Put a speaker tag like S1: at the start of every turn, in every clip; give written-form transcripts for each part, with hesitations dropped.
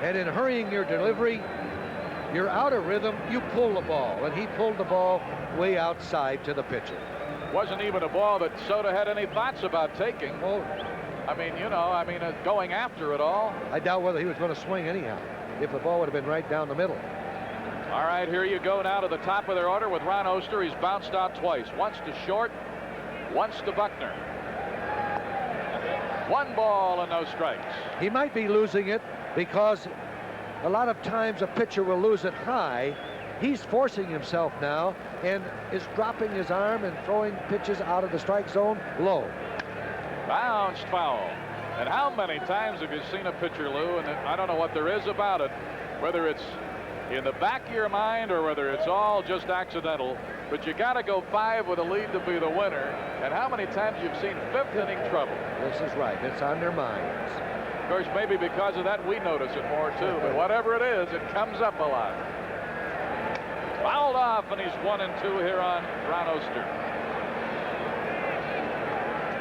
S1: And in hurrying your delivery, you're out of rhythm, you pull the ball. And he pulled the ball way outside to the pitcher.
S2: Wasn't even a ball that Soto had any thoughts about taking.
S1: Oh,
S2: I mean, you know, going after it all.
S1: I doubt whether he was going to swing anyhow, if the ball would have been right down the middle.
S2: All right, here you go now to the top of their order with Ron Oster. He's bounced out twice. Once to Short, once to Buckner. 1 ball and no strikes.
S1: He might be losing it because a lot of times a pitcher will lose it high. He's forcing himself now and is dropping his arm and throwing pitches out of the strike zone low.
S2: Bounced foul. And how many times have you seen a pitcher, Lou, and I don't know what there is about it, whether it's in the back of your mind or whether it's all just accidental, but you got to go 5 with a lead to be the winner. And how many times you've seen 5th inning trouble?
S1: This is right. It's on their minds.
S2: Of course, maybe because of that we notice it more too, but whatever it is, it comes up a lot. Fouled off, and he's 1-2 here on Ron Oster.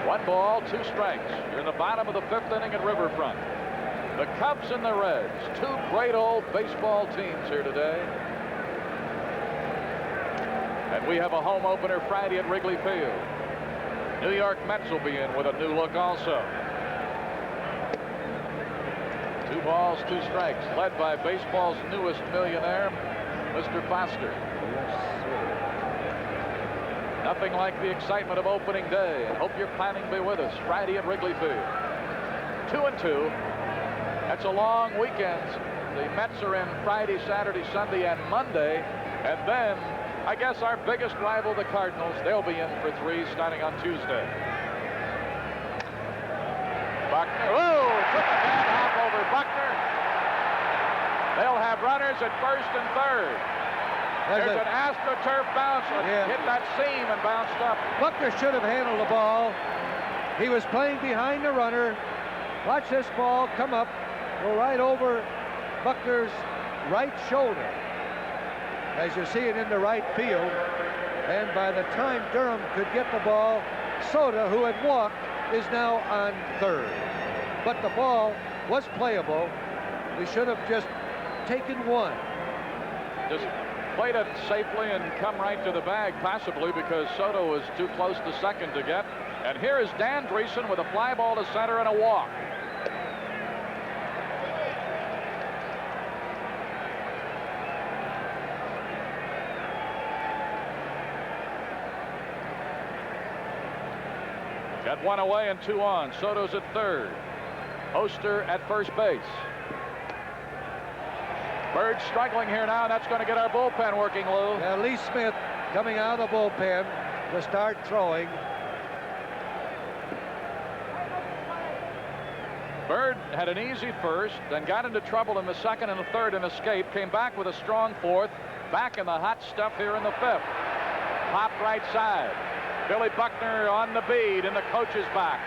S2: 1 ball, 2 strikes. You're in the bottom of the 5th inning at Riverfront. The Cubs and the Reds, 2 great old baseball teams here today. And we have a home opener Friday at Wrigley Field. New York Mets will be in with a new look also. 2 balls, 2 strikes, led by baseball's newest millionaire, Mr. Foster. Nothing like the excitement of opening day, and hope you're planning to be with us Friday at Wrigley Field. 2-2. That's a long weekend. The Mets are in Friday, Saturday, Sunday, and Monday, and then I guess our biggest rival, the Cardinals, they'll be in for 3 starting on Tuesday. Buckner, took a bad hop over Buckner. They'll have runners at first and third. There's an AstroTurf bounce. Hit that seam and bounced up.
S1: Buckner should have handled the ball. He was playing behind the runner. Watch this ball come up, go right over Buckner's right shoulder, as you see it in the right field. And by the time Durham could get the ball, Soto, who had walked, is now on third. But the ball was playable. We should have just taken 1.
S2: Just played it safely and come right to the bag, possibly because Soto was too close to second to get. And here is Dan Dreesen with a fly ball to center and a walk. Got 1 away and 2 on. Soto's at third. Oster at first base. Bird struggling here now. That's going to get our bullpen working, Lou.
S1: Now Lee Smith coming out of the bullpen to start throwing.
S2: Bird had an easy first, then got into trouble in the second and the third and escaped. Came back with a strong fourth. Back in the hot stuff here in the 5th. Pop right side. Billy Buckner on the bead in the coach's box.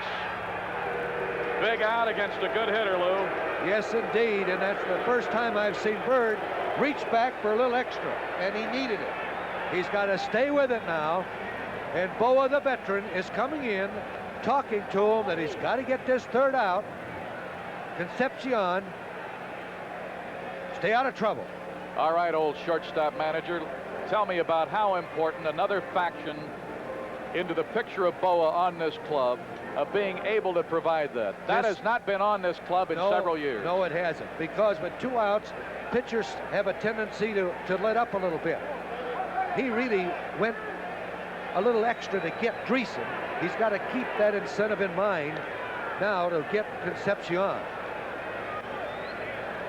S2: Big out against a good hitter, Lou.
S1: Yes, indeed, and that's the first time I've seen Bird reach back for a little extra, and he needed it. He's got to stay with it now, and Boa, the veteran, is coming in, talking to him that he's got to get this third out. Concepcion, stay out of trouble.
S2: All right, old shortstop manager, tell me about how important another faction into the picture of Boa on this club of being able to provide that. That has not been on this club in several years.
S1: No, it hasn't, because with 2 outs, pitchers have a tendency to let up a little bit. He really went a little extra to get Dreesen. He's got to keep that incentive in mind now to get Concepcion.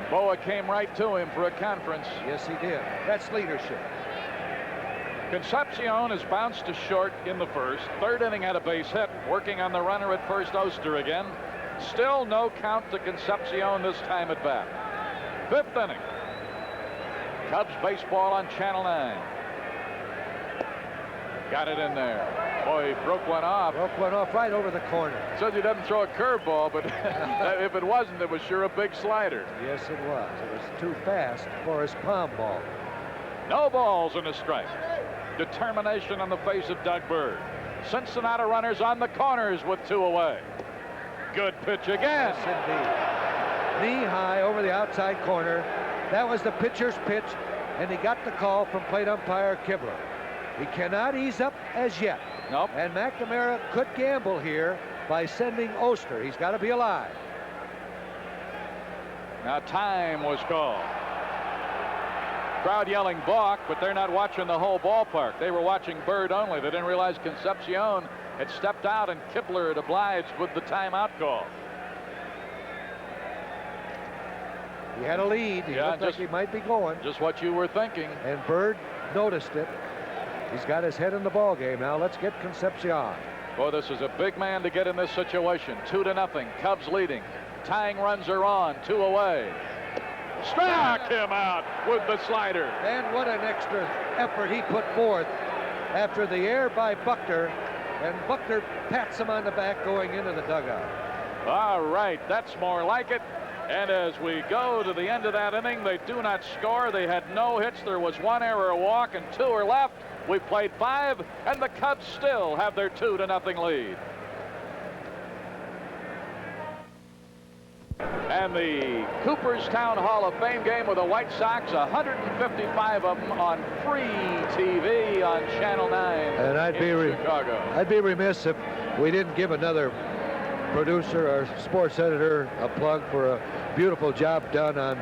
S2: Boa came right to him for a conference.
S1: Yes, he did. That's leadership.
S2: Concepcion has bounced to short in the first. 3rd inning had a base hit, working on the runner at first. Oster again. Still no count to Concepcion this time at bat. 5th inning. Cubs baseball on Channel 9. Got it in there. Boy, he broke one off.
S1: Broke one off right over the corner.
S2: Says he doesn't throw a curveball, but if it wasn't, it was sure a big slider.
S1: Yes, it was. It was too fast for his palm ball.
S2: No balls and a strike. Determination on the face of Doug Bird. Cincinnati runners on the corners with 2 away. Good pitch again.
S1: Yes, indeed. knee-high over the outside corner. That was the pitcher's pitch, and he got the call from plate umpire Kibler. He cannot ease up as yet.
S2: Nope.
S1: And McNamara could gamble here by sending Oster. He's got to be alive.
S2: Now time was called. Crowd yelling balk, but they're not watching the whole ballpark. They were watching Bird only. They didn't realize Concepcion had stepped out and Kibler had obliged with the timeout call.
S1: He had a lead. He looked like he might be going.
S2: Just what you were thinking.
S1: And Bird noticed it. He's got his head in the ball game now. Let's get Concepcion.
S2: Boy, this is a big man to get in this situation. 2-0. Cubs leading. Tying runs are on. 2 away. Struck him out with the slider.
S1: And what an extra effort he put forth after the error by Buckner. And Buckner pats him on the back going into the dugout.
S2: All right, that's more like it. And as we go to the end of that inning, they do not score. They had no hits. There was 1 error, a walk, and 2 are left. We played 5, and the Cubs still have their 2-0 lead. And the Cooperstown Hall of Fame game with the White Sox, 155 of them on free TV on Channel 9
S1: and
S2: in Chicago.
S1: I'd be remiss if we didn't give another producer or sports editor a plug for a beautiful job done on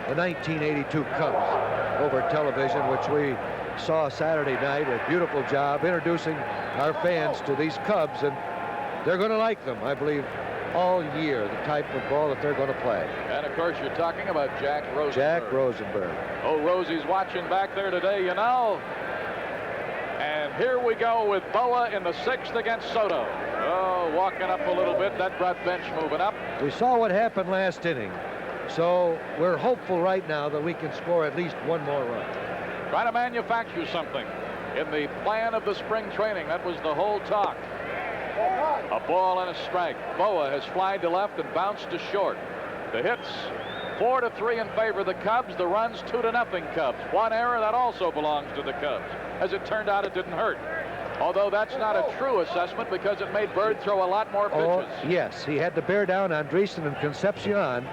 S1: the 1982 Cubs over television, which we saw Saturday night. A beautiful job introducing our fans to these Cubs, and they're going to like them, I believe, all year, the type of ball that they're going to play.
S2: And of course, you're talking about Jack Rosenberg.
S1: Jack Rosenberg.
S2: Oh, Rosie's watching back there today, you know. And here we go with Boa in the 6th against Soto. Oh, walking up a little bit. That brought Bench moving up.
S1: We saw what happened last inning, so we're hopeful right now that we can score at least 1 more run.
S2: Trying to manufacture something in the plan of the spring training. That was the whole talk. A ball and a strike. Boa has flied to left and bounced to short. The hits 4-3 in favor of the Cubs. The runs 2-0 Cubs. 1 error that also belongs to the Cubs. As it turned out, it didn't hurt. Although that's not a true assessment because it made Bird throw a lot more pitches.
S1: Oh, yes, he had to bear down Andreessen and Concepcion.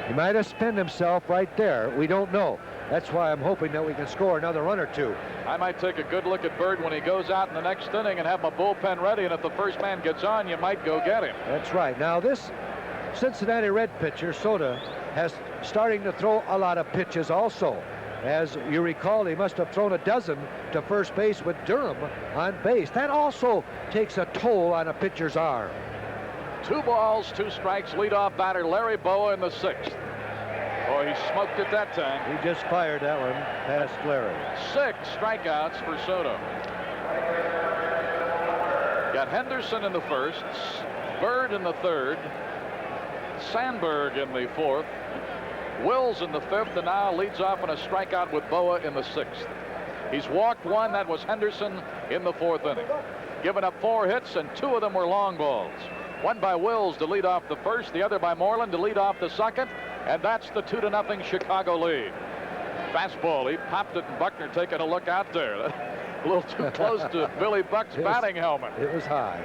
S1: He might have spent himself right there. We don't know. That's why I'm hoping that we can score another run or 2.
S2: I might take a good look at Bird when he goes out in the next inning and have my bullpen ready, and if the first man gets on, you might go get him.
S1: That's right. Now, this Cincinnati Red pitcher, Soto, has starting to throw a lot of pitches also. As you recall, he must have thrown a dozen to first base with Durham on base. That also takes a toll on a pitcher's arm.
S2: 2 balls, 2 strikes, leadoff batter Larry Boa in the 6th. Oh, he smoked it that time.
S1: He just fired that one past Larry.
S2: 6 strikeouts for Soto. Got Henderson in the 1st, Bird in the 3rd, Sandberg in the 4th, Wills in the 5th, and now leads off in a strikeout with Boa in the 6th. He's walked 1. That was Henderson in the 4th inning. Given up 4 hits, and 2 of them were long balls. One by Wills to lead off the 1st, the other by Moreland to lead off the 2nd, and that's the 2-0 Chicago lead. Fastball, he popped it, and Buckner taking a look out there. A little too close to Billy Buck's batting helmet.
S1: It was high.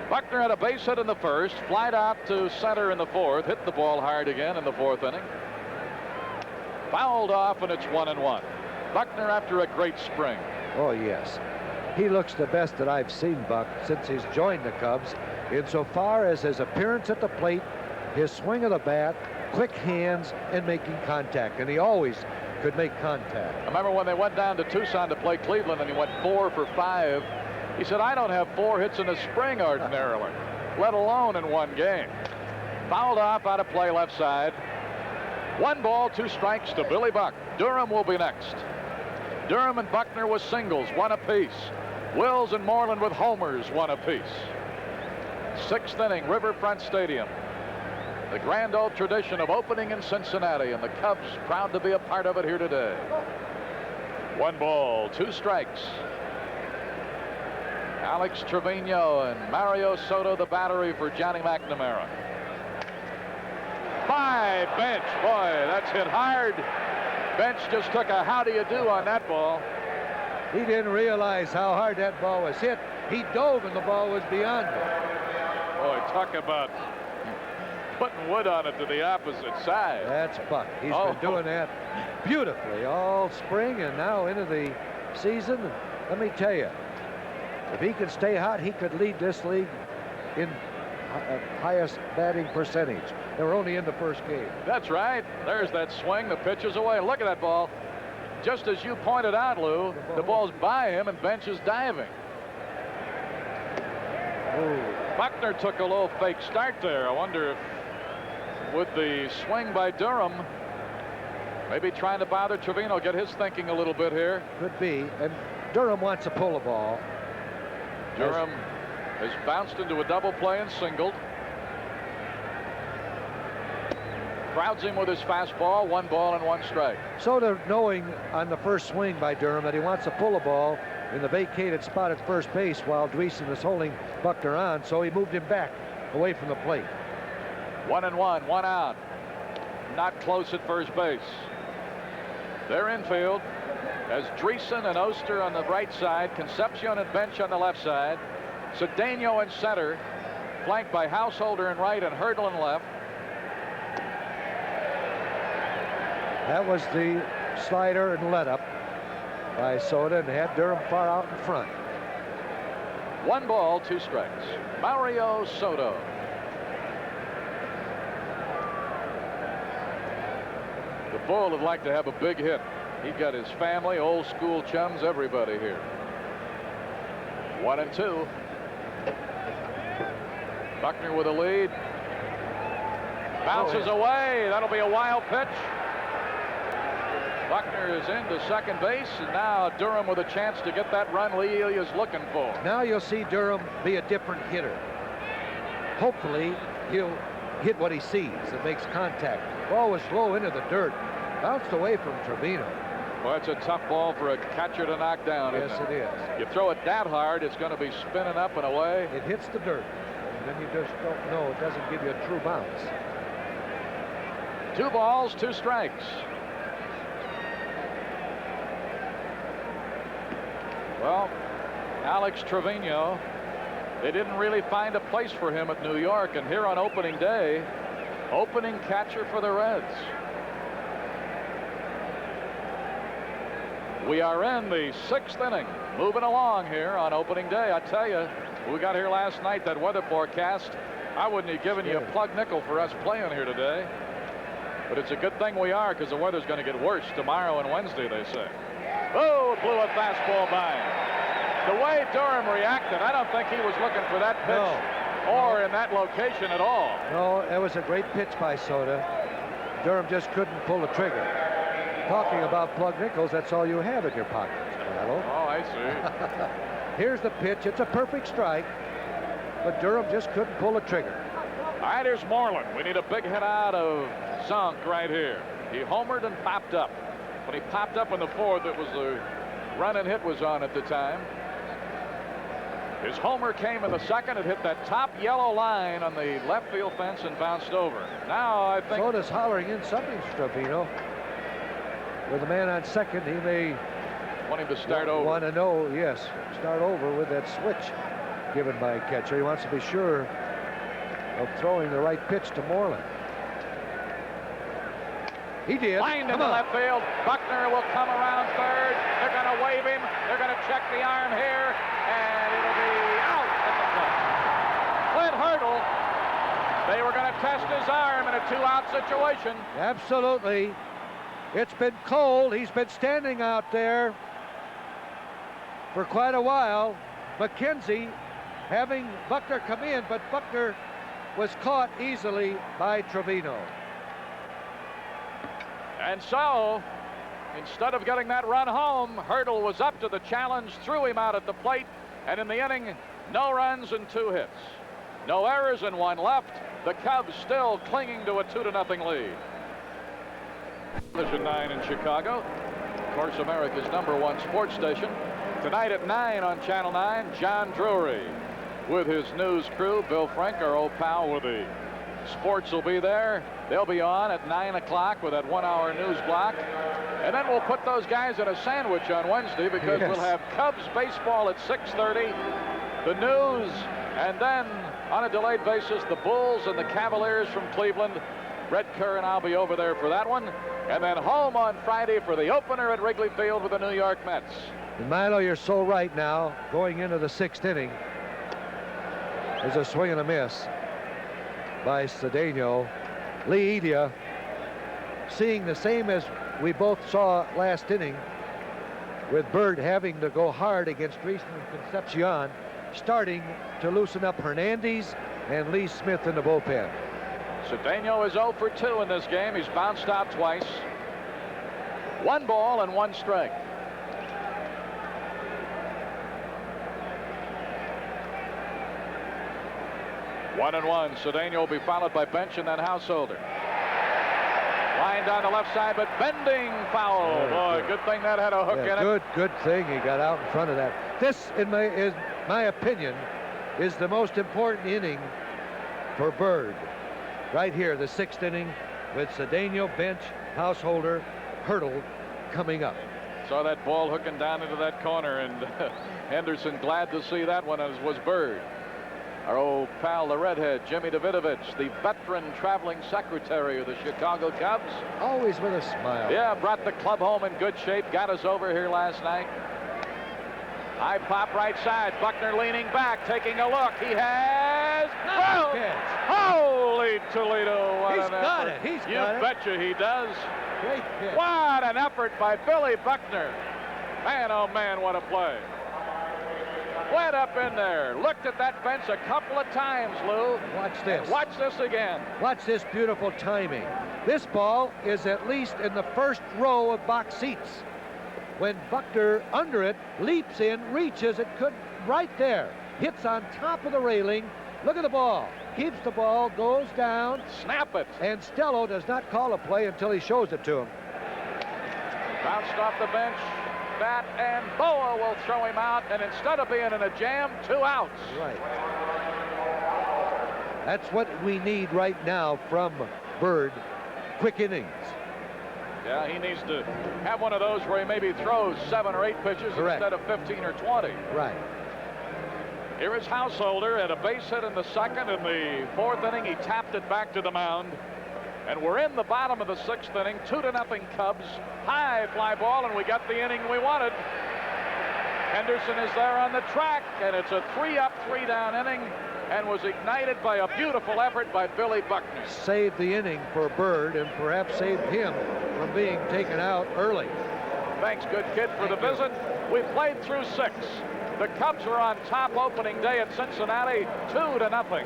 S2: Buckner had a base hit in the 1st, flied out to center in the 4th, hit the ball hard again in the 4th inning. Fouled off, and it's 1-1. Buckner after a great spring.
S1: Oh, yes. He looks the best that I've seen Buck since he's joined the Cubs, insofar as his appearance at the plate, his swing of the bat, quick hands, and making contact. And he always could make contact.
S2: I remember when they went down to Tucson to play Cleveland and he went 4 for 5. He said, I don't have 4 hits in the spring ordinarily, let alone in 1 game. Fouled off, out of play left side. 1 ball, 2 strikes to Billy Buck. Durham will be next. Durham and Buckner with singles, 1 apiece. Wills and Moreland with homers, 1 apiece. 6th inning, Riverfront Stadium. The grand old tradition of opening in Cincinnati, and the Cubs proud to be a part of it here today. 1 ball, 2 strikes. Alex Trevino and Mario Soto, the battery for Johnny McNamara. By Bench. Boy, that's hit hard. Bench just took a how do you do on that ball.
S1: He didn't realize how hard that ball was hit. He dove and the ball was beyond him.
S2: Boy, talk about putting wood on it to the opposite side.
S1: That's Buck. He's been doing that beautifully all spring and now into the season. Let me tell you, if he can stay hot, he could lead this league in highest batting percentage. They were only in the first game.
S2: That's right. There's that swing. The pitch is away. Look at that ball. Just as you pointed out, Lou, the ball's by him and Bench is diving.
S1: Ooh.
S2: Buckner took a little fake start there. I wonder if with the swing by Durham, maybe trying to bother Trevino, get his thinking a little bit here.
S1: Could be. And Durham wants to pull a ball.
S2: Durham has bounced into a double play and singled. Crowds him with his fastball. 1 ball and 1 strike.
S1: Soda, knowing on the first swing by Durham that he wants to pull a ball in the vacated spot at first base while Dweesen is holding Buckner on, so he moved him back away from the plate.
S2: 1-1, 1 out. Not close at first base. They're infield as Dreesen and Oster on the right side, Concepcion and Bench on the left side, Cedeno in center, flanked by Householder in right and Hurdle in left.
S1: That was the slider and let up by Soda and had Durham far out in front.
S2: 1 ball, 2 strikes. Mario Soto. The Bull would like to have a big hit. He got his family, old school chums, everybody here. 1-2. Buckner with a lead. Bounces away. That'll be a wild pitch. Buckner is into second base, and now Durham with a chance to get that run Lee is looking for.
S1: Now you'll see Durham be a different hitter. Hopefully he'll hit what he sees that makes contact. Ball was low into the dirt, bounced away from Trevino.
S2: Well, it's a tough ball for a catcher to knock down.
S1: Yes, it is.
S2: You throw it that hard, it's going to be spinning up and away.
S1: It hits the dirt, and then you just don't know. It doesn't give you a true bounce.
S2: 2 balls, 2 strikes. Well, Alex Trevino, they didn't really find a place for him at New York, and here on opening day, opening catcher for the Reds. We are in the 6th inning, moving along here on opening day. I tell you, we got here last night, that weather forecast, I wouldn't have given you a plug nickel for us playing here today. But it's a good thing we are, because the weather's going to get worse tomorrow and Wednesday, they say. Oh, blew a fastball by him. The way Durham reacted, I don't think he was looking for that pitch or in that location at all.
S1: No, that was a great pitch by Soda. Durham just couldn't pull the trigger. Talking about plug nickels, that's all you have in your pockets, Battle.
S2: Oh, I see.
S1: Here's the pitch. It's a perfect strike, but Durham just couldn't pull the trigger.
S2: All right, here's Moreland. We need a big hit out of Zunk right here. He homered and popped up. When he popped up in the 4th, it was the run and hit was on at the time. His homer came in the 2nd. It hit that top yellow line on the left field fence and bounced over. Now I think
S1: Soda's hollering in something, Trevino. With a man on second, he may
S2: want him to start over.
S1: Want to know, yes, start over with that switch given by a catcher. He wants to be sure of throwing the right pitch to Moreland. He did.
S2: Lined into left field. Buckner will come around third. They're going to wave him. They're going to check the arm here, and it'll be out at the plate. Clint Hurdle. They were going to test his arm in a 2-out situation.
S1: Absolutely. It's been cold. He's been standing out there for quite a while. McKenzie having Buckner come in, but Buckner was caught easily by Trevino.
S2: And so, instead of getting that run home, Hurdle was up to the challenge, threw him out at the plate, and in the inning, no runs and 2 hits. No errors and 1 left. The Cubs still clinging to a 2-0 lead. Television 9 in Chicago. Of course, America's #1 sports station. Tonight at 9 on Channel 9, John Drury with his news crew. Bill Frank, our old pal with the sports, will be there. They'll be on at 9 o'clock with that 1-hour news block. And then we'll put those guys in a sandwich on Wednesday, because we'll have Cubs baseball at 6:30, the news, and then on a delayed basis, the Bulls and the Cavaliers from Cleveland. Red Kerr and I'll be over there for that one. And then home on Friday for the opener at Wrigley Field with the New York Mets.
S1: And Milo, you're so right now. Going into the 6th inning, there's a swing and a miss by Cedeno. Lee Edia seeing the same as we both saw last inning, with Bird having to go hard against Reese and Concepcion, starting to loosen up Hernandez and Lee Smith in the bullpen.
S2: Cedeno is 0 for 2 in this game. He's bounced out twice. 1 ball and 1 strike. One and one. Cedeno will be followed by Bench and then Householder. Line down the left side, but bending foul. Boy, good thing that had a hook in it.
S1: Good thing he got out in front of that. This, in my opinion, is the most important inning for Bird. Right here, the 6th inning, with Cedeno, Bench, Householder, Hurdle coming up.
S2: Saw that ball hooking down into that corner, and Henderson glad to see that one, as was Bird. Our old pal, the redhead, Jimmy Davidovich, the veteran traveling secretary of the Chicago Cubs.
S1: Always with a smile.
S2: Yeah, brought the club home in good shape, got us over here last night. High pop right side, Buckner leaning back, taking a look. He has... Oh! Holy Toledo, what
S1: He's
S2: an
S1: got
S2: effort.
S1: it. He's
S2: You
S1: got it.
S2: betcha he does.
S1: Great pitch.
S2: What an effort by Billy Buckner. Man, oh man, what a play. Went up in there, looked at that fence a couple of times, Lou.
S1: Watch this.
S2: And watch this again.
S1: Watch this beautiful timing. This ball is at least in the first row of box seats. When Buckner, under it, leaps in, reaches, it could, right there, hits on top of the railing. Look at the ball. Keeps the ball, goes down.
S2: Snap it.
S1: And Stello does not call a play until he shows it to him.
S2: Bounced off the bench. Bat and Boa will throw him out, and instead of being in a jam, 2 outs.
S1: Right. That's what we need right now from Bird. Quick innings.
S2: Yeah, he needs to have one of those where he maybe throws 7 or 8 pitches instead of 15 or 20.
S1: Right.
S2: Here is Householder at a base hit in the 2nd. In the 4th inning, he tapped it back to the mound. And we're in the bottom of the 6th inning, 2-0 Cubs. High fly ball, and we got the inning we wanted. Henderson is there on the track, and it's a 3-up, 3-down inning, and was ignited by a beautiful effort by Billy Buckner.
S1: Saved the inning for Bird, and perhaps saved him from being taken out early.
S2: Thanks, good kid, for the visit. We played through 6. The Cubs were on top opening day at Cincinnati, 2-0.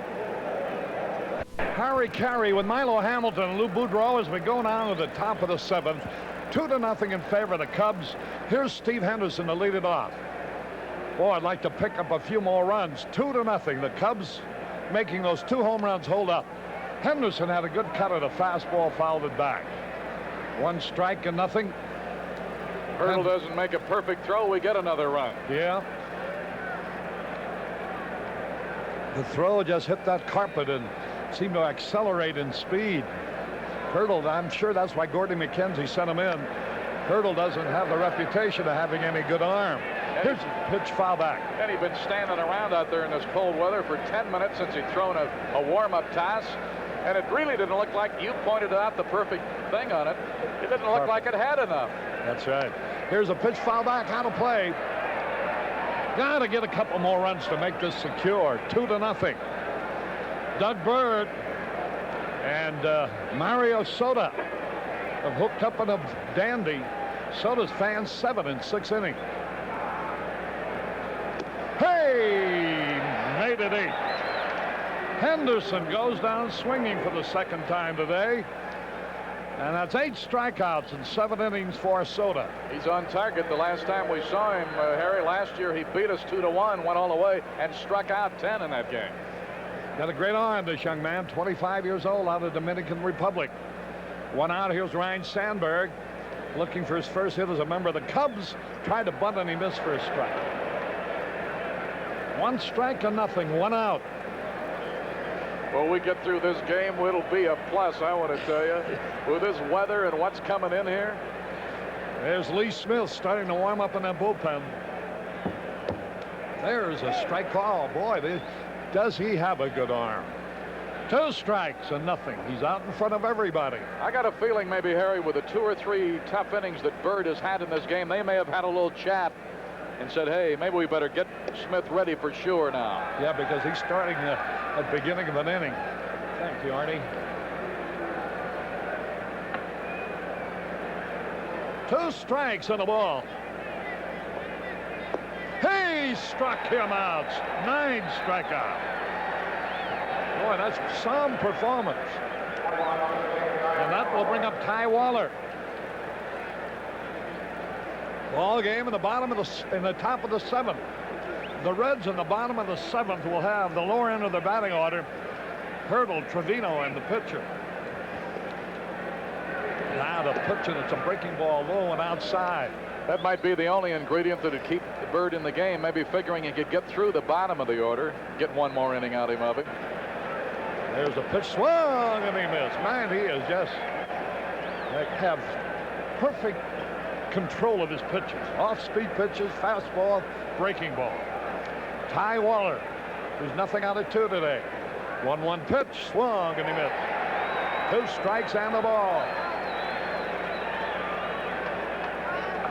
S3: Harry Caray with Milo Hamilton and Lou Boudreau as we go down to the top of the 7th. 2-0 in favor of the Cubs. Here's Steve Henderson to lead it off. Boy, I'd like to pick up a few more runs. 2-0. The Cubs making those 2 home runs hold up. Henderson had a good cut at a fastball, fouled it back. 1 strike and nothing.
S2: Hurdle doesn't make a perfect throw. We get another run.
S3: Yeah. The throw just hit that carpet and seemed to accelerate in speed. Hurdle, I'm sure that's why Gordy McKenzie sent him in. Hurdle doesn't have the reputation of having any good arm. Here's a pitch foul back.
S2: And he'd been standing around out there in this cold weather for 10 minutes since he'd thrown a warm-up toss. And it really didn't look like, you pointed out the perfect thing on it, it didn't look like it had enough.
S3: That's right. Here's a pitch foul back, out of play. Got to get a couple more runs to make this secure. 2-0. Doug Bird and Mario Soto have hooked up in a dandy. Soto's fans 7 in 6 innings. Hey, made it 8. Henderson goes down swinging for the 2nd time today. And that's 8 strikeouts in 7 innings for Soto.
S2: He's on target. The last time we saw him, Harry, last year he beat us 2-1, went all the way, and struck out 10 in that game.
S3: Got a great arm, this young man, 25 years old, out of the Dominican Republic. 1 out. Here's Ryan Sandberg looking for his first hit as a member of the Cubs. Tried to bunt and he missed for a strike. 1 strike and nothing. 1 out.
S2: Well, we get through this game, it'll be a plus, I want to tell you. With this weather and what's coming in here.
S3: There's Lee Smith starting to warm up in that bullpen. There's a strike call. Boy, Does he have a good arm? 2 strikes and nothing. He's out in front of everybody.
S2: I got a feeling maybe, Harry, with the 2 or 3 tough innings that Bird has had in this game, they may have had a little chat and said, hey, maybe we better get Smith ready for sure now.
S3: Yeah, because he's starting at the beginning of an inning. Thank you, Arnie. 2 strikes and a ball. He struck him out. 9 strikeouts. Boy, that's some performance. And that will bring up Ty Waller. Ball game in the top of the 7th. The Reds in the bottom of the 7th will have the lower end of the batting order. Hurdle, Trevino, and the pitcher. Now the pitch, and it's a breaking ball low and outside.
S2: That might be the only ingredient that would keep the Bird in the game, maybe figuring he could get through the bottom of the order, get 1 more inning out of him.
S3: There's a pitch, swung, and he missed. Man, he is just have perfect control of his pitches. Off-speed pitches, fastball, breaking ball. Ty Waller, who's nothing out of 2 today. 1-1 pitch, swung, and he missed. 2 strikes and the ball.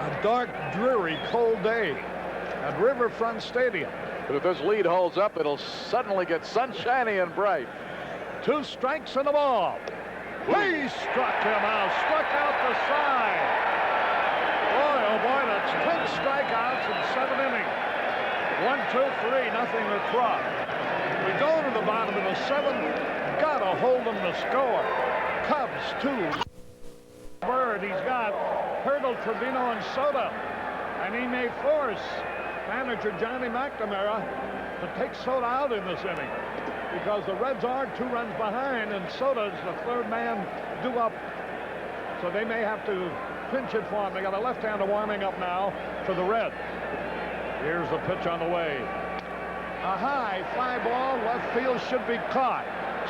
S3: A dark, dreary, cold day at Riverfront Stadium.
S2: But if this lead holds up, it'll suddenly get sunshiny and bright.
S3: 2 strikes and the ball. He struck him out, struck out the side. Boy, oh boy, that's 10 strikeouts in 7 innings. 1, 2, 3, nothing to Trot. We go to the bottom of the 7th. Gotta hold them to score. Cubs 2. Bird, he's got Hurdle, Trevino, and Soto. And he may force manager Johnny McNamara to take Soto out in this inning, because the Reds are 2 runs behind, and Soto's the 3rd man due up. So they may have to pinch it for him. They got a left-hander warming up now for the Reds. Here's the pitch on the way. A high fly ball, left field, should be caught.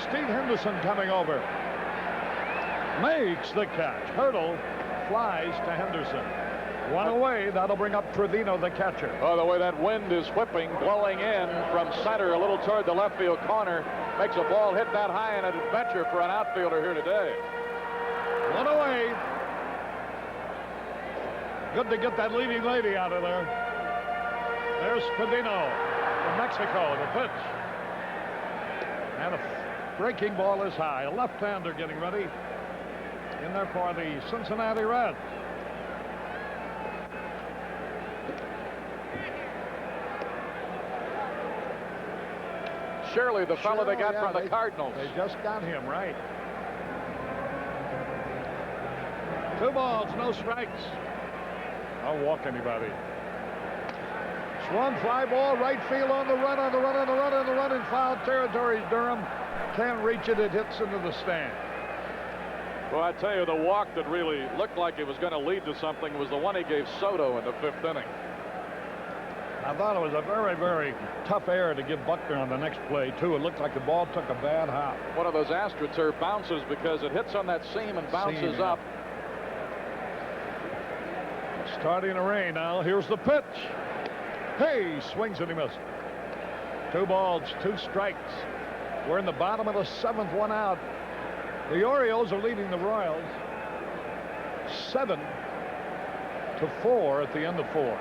S3: Steve Henderson coming over. Makes the catch. Hurdle flies to Henderson. 1 away. That'll bring up Trevino, the catcher.
S2: Oh, the way that wind is whipping, blowing in from center a little toward the left field corner, makes a ball hit that high, and an adventure for an outfielder here today.
S3: 1 away. Good to get that leading lady out of there. There's Trevino from Mexico, the pitch. And a breaking ball is high. A left-hander getting ready in there for the Cincinnati Reds.
S2: Shirley, the fellow they got from the Cardinals.
S3: They just got him, right. 2 balls, no strikes. I'll walk anybody. Swung fly ball, right field on the run, on the run, on the run, on the run in foul territory. Durham can't reach it. It hits into the stand.
S2: Well, I tell you, the walk that really looked like it was going to lead to something was the one he gave Soto in the 5th inning.
S3: I thought it was a very, very tough error to give Buckner on the next play, too. It looked like the ball took a bad hop.
S2: One of those AstroTurf bounces, because it hits on that seam and bounces up.
S3: Starting to rain now. Here's the pitch. Hey, swings and he missed. 2 balls, 2 strikes. We're in the bottom of the 7th, 1 out. The Orioles are leading the Royals 7-4 at the end of 4.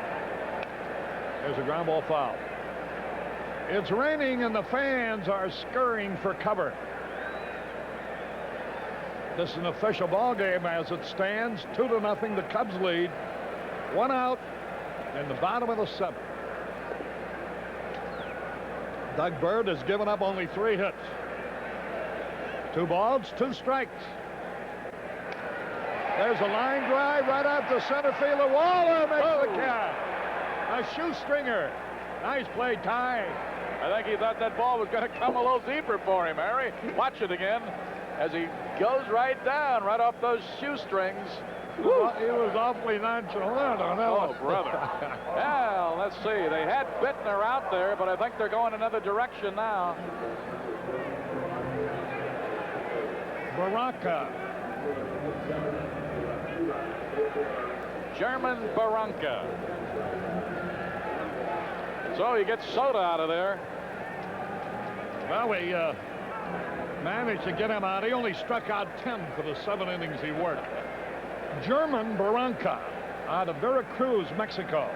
S3: There's a ground ball foul. It's raining and the fans are scurrying for cover. This is an official ball game as it stands. 2-0. The Cubs lead. 1 out in the bottom of the 7th. Doug Bird has given up only 3 hits. 2 balls, 2 strikes. There's a line drive right out to center fielder. Waller makes the catch. A shoestringer. Nice play, Ty.
S2: I think he thought that ball was going to come a little deeper for him, Harry. Watch it again as he goes right down, right off those shoestrings.
S3: He was awfully nonchalant on that one.
S2: Oh, brother. Well, let's see. They had Bittner out there, but I think they're going another direction now.
S3: Barranca.
S2: German Barranca. So he gets Soto out of there.
S3: Well, we managed to get him out. He only struck out 10 for the 7 innings he worked. German Barranca out of Veracruz, Mexico.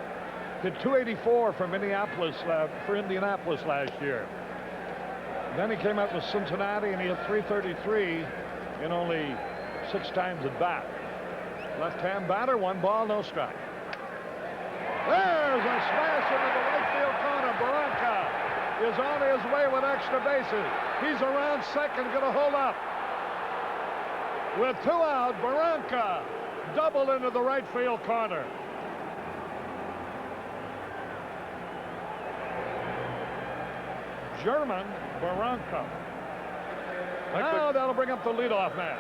S3: Hit .284 from Indianapolis last year. Then he came up with Cincinnati and he hit .333 in only 6 times at bat. Left-hand batter, 1 ball, no strike. There's a smash into the right field corner. Barranca is on his way with extra bases. He's around second, going to hold up. With 2 out, Barranca double into the right field corner. German Barranca. Now that'll bring up the leadoff man.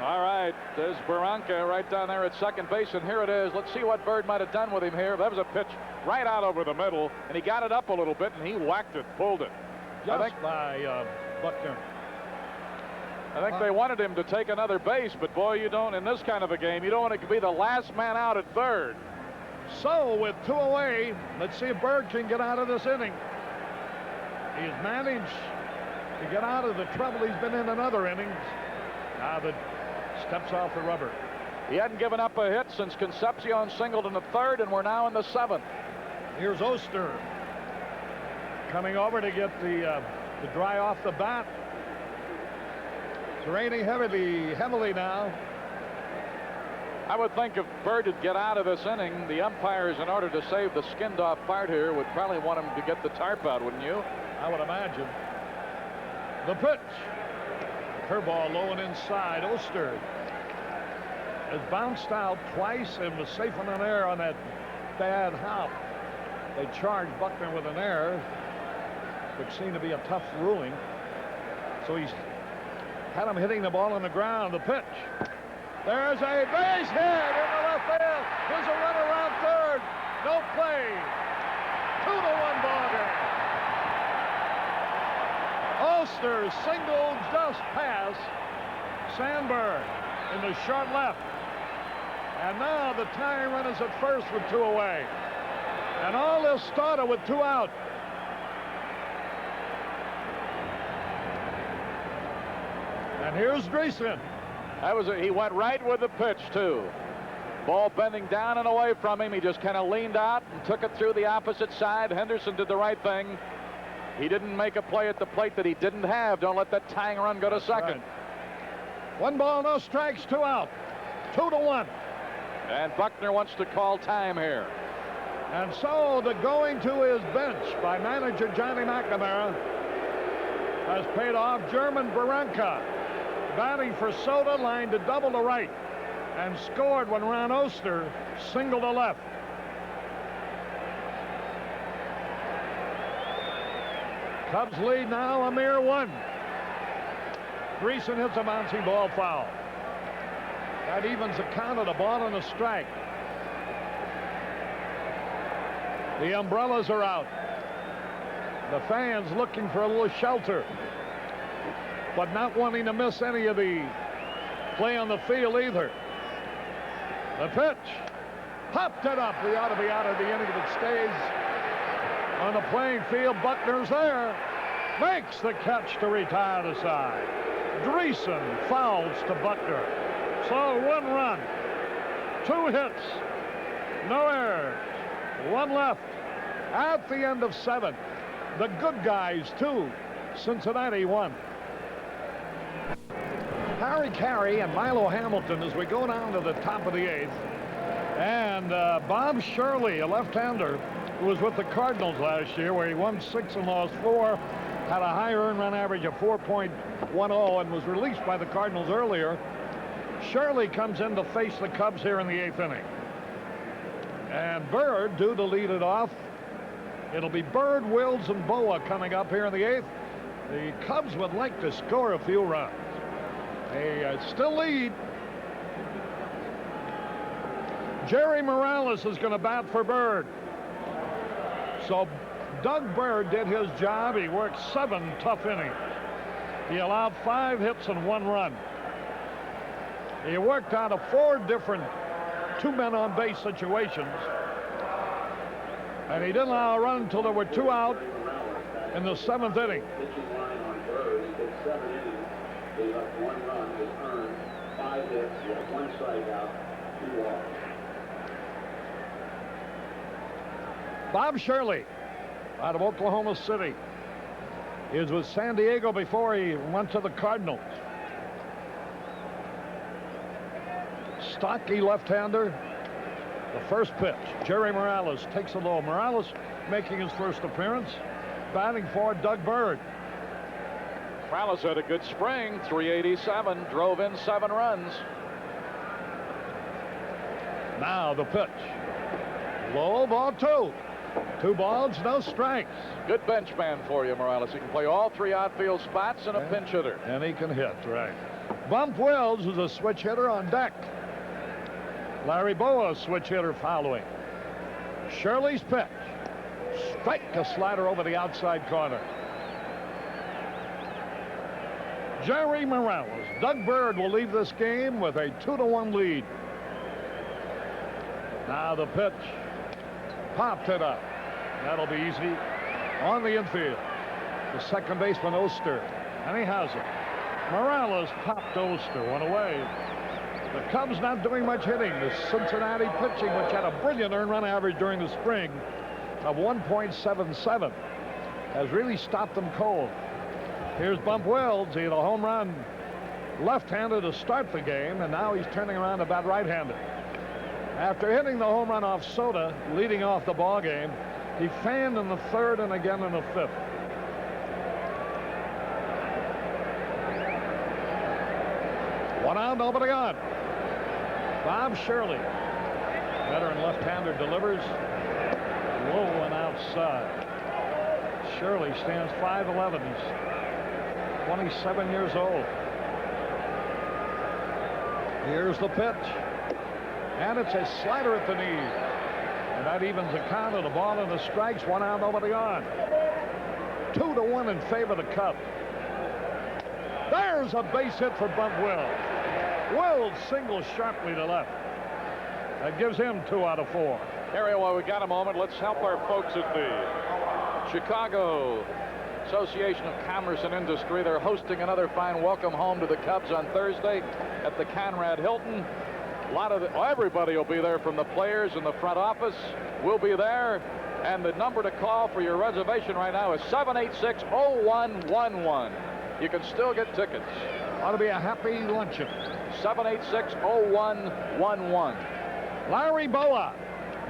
S2: All right, there's Barranca right down there at second base, and here it is. Let's see what Bird might have done with him here. That was a pitch right out over the middle, and he got it up a little bit, and he whacked it, pulled it.
S3: Just by Buckner.
S2: I think they wanted him to take another base, but boy, you don't, in this kind of a game, you don't want to be the last man out at third.
S3: So with 2 away, let's see if Bird can get out of this inning. He's managed to get out of the trouble he's been in other innings. Now that steps off the rubber.
S2: He hadn't given up a hit since Concepcion singled in the 3rd, and we're now in the 7th.
S3: Here's Oster coming over to get the to dry off the bat. It's raining heavily now.
S2: I would think if Bird would get out of this inning, the umpires, in order to save the skinned off part here, would probably want him to get the tarp out, wouldn't you?
S3: I would imagine. The pitch. Curveball low and inside. Oster has bounced out twice and was safe on an error on that bad hop. They charged Buckner with an error, which seemed to be a tough ruling. So he's had him hitting the ball on the ground. The pitch. There's a base hit into left field. There's a runner around third. No play. 2-1 ball game. Oster singled just past Sandberg in the short left. And now the tying run is at first with 2 away. And all this started with 2 out. And here's Dreesen.
S2: He went right with the pitch, too. Ball bending down and away from him. He just kind of leaned out and took it through the opposite side. Henderson did the right thing. He didn't make a play at the plate that he didn't have. Don't let that tying run go to second.
S3: Right. 1 ball, no strikes, 2 out. 2-1.
S2: And Buckner wants to call time here.
S3: And so the going to his bench by manager Johnny McNamara has paid off. German Barranca batting for Soda, line to double to right, and scored when Ron Oster singled to left. Cubs lead now a mere 1. Dreesen hits a bouncing ball foul. That evens the count of a ball and a strike. The umbrellas are out. The fans looking for a little shelter, but not wanting to miss any of the play on the field either. The pitch. Popped it up. We ought to be out of the inning if it stays on the playing field. Buckner's there. Makes the catch to retire the side. Dreesen fouls to Buckner. So 1 run, 2 hits, no errors, 1 left at the end of 7. The good guys 2, Cincinnati 1. Harry Caray and Milo Hamilton as we go down to the top of the 8th. And Bob Shirley, a left-hander who was with the Cardinals last year, where he won 6 and lost 4, had a high earned run average of 4.10 and was released by the Cardinals earlier. Shirley comes in to face the Cubs here in the 8th inning. And Bird due to lead it off. It'll be Bird, Wills, and Boa coming up here in the 8th. The Cubs would like to score a few runs. They still lead. Jerry Morales is going to bat for Bird. So Doug Bird did his job. He worked 7 tough innings. He allowed 5 hits and 1 run. He worked out of 4 different 2 men on base situations. And he didn't allow a run until there were 2 out. in the 7th inning.
S4: Pitching line on Bird. He pitched 7 innings. Gave up 1 run. Was earned 5 hits. He had 1 strikeout, 2 walks.
S3: Bob Shirley, out of Oklahoma City. He was with San Diego before he went to the Cardinals. Stocky left-hander. The first pitch, Jerry Morales takes it low. Morales making his first appearance. Batting for Doug Bird.
S2: Morales had a good spring, 387, drove in 7 runs.
S3: Now the pitch. Low, ball 2. 2 balls, no strikes.
S2: Good bench man for you, Morales. He can play all 3 outfield spots and a pinch hitter.
S3: And he can hit, right. Bump Wells is a switch hitter on deck. Larry Boa, a switch hitter following. Shirley's pitch. Strike, a slider over the outside corner. Jerry Morales. Doug Bird will leave this game with a 2-1 lead. Now the pitch. Popped it up. That'll be easy. On the infield. The second baseman, Oster. And he has it. Morales popped Oster. 1 away. The Cubs not doing much hitting. The Cincinnati pitching, which had a brilliant earned run average during the spring of 1.77, has really stopped them cold. Here's Bump Wells. He had a home run left-handed to start the game, and now he's turning around to bat right-handed. After hitting the home run off Soda, leading off the ball game, he fanned in the 3rd and again in the 5th. One out, nobody on. Bob Shirley, veteran left-hander, delivers low and outside. Shirley stands 5'11". He's 27 years old. Here's the pitch. And it's a slider at the knee. And that evens the count of the ball and the strikes. 1 out, nobody on. 2-1 in favor of the Cubs. There's a base hit for Bump Wells. Wells singles sharply to left. That gives him 2 out of 4.
S2: Harry, while we got a moment, let's help our folks at the Chicago Association of Commerce and Industry. They're hosting another fine welcome home to the Cubs on Thursday at the Conrad Hilton. Everybody will be there, from the players and the front office. We'll be there, and the number to call for your reservation right now is 786-0111. You can still get tickets.
S3: Ought to be a happy luncheon.
S2: 786-0111.
S3: Larry Boa,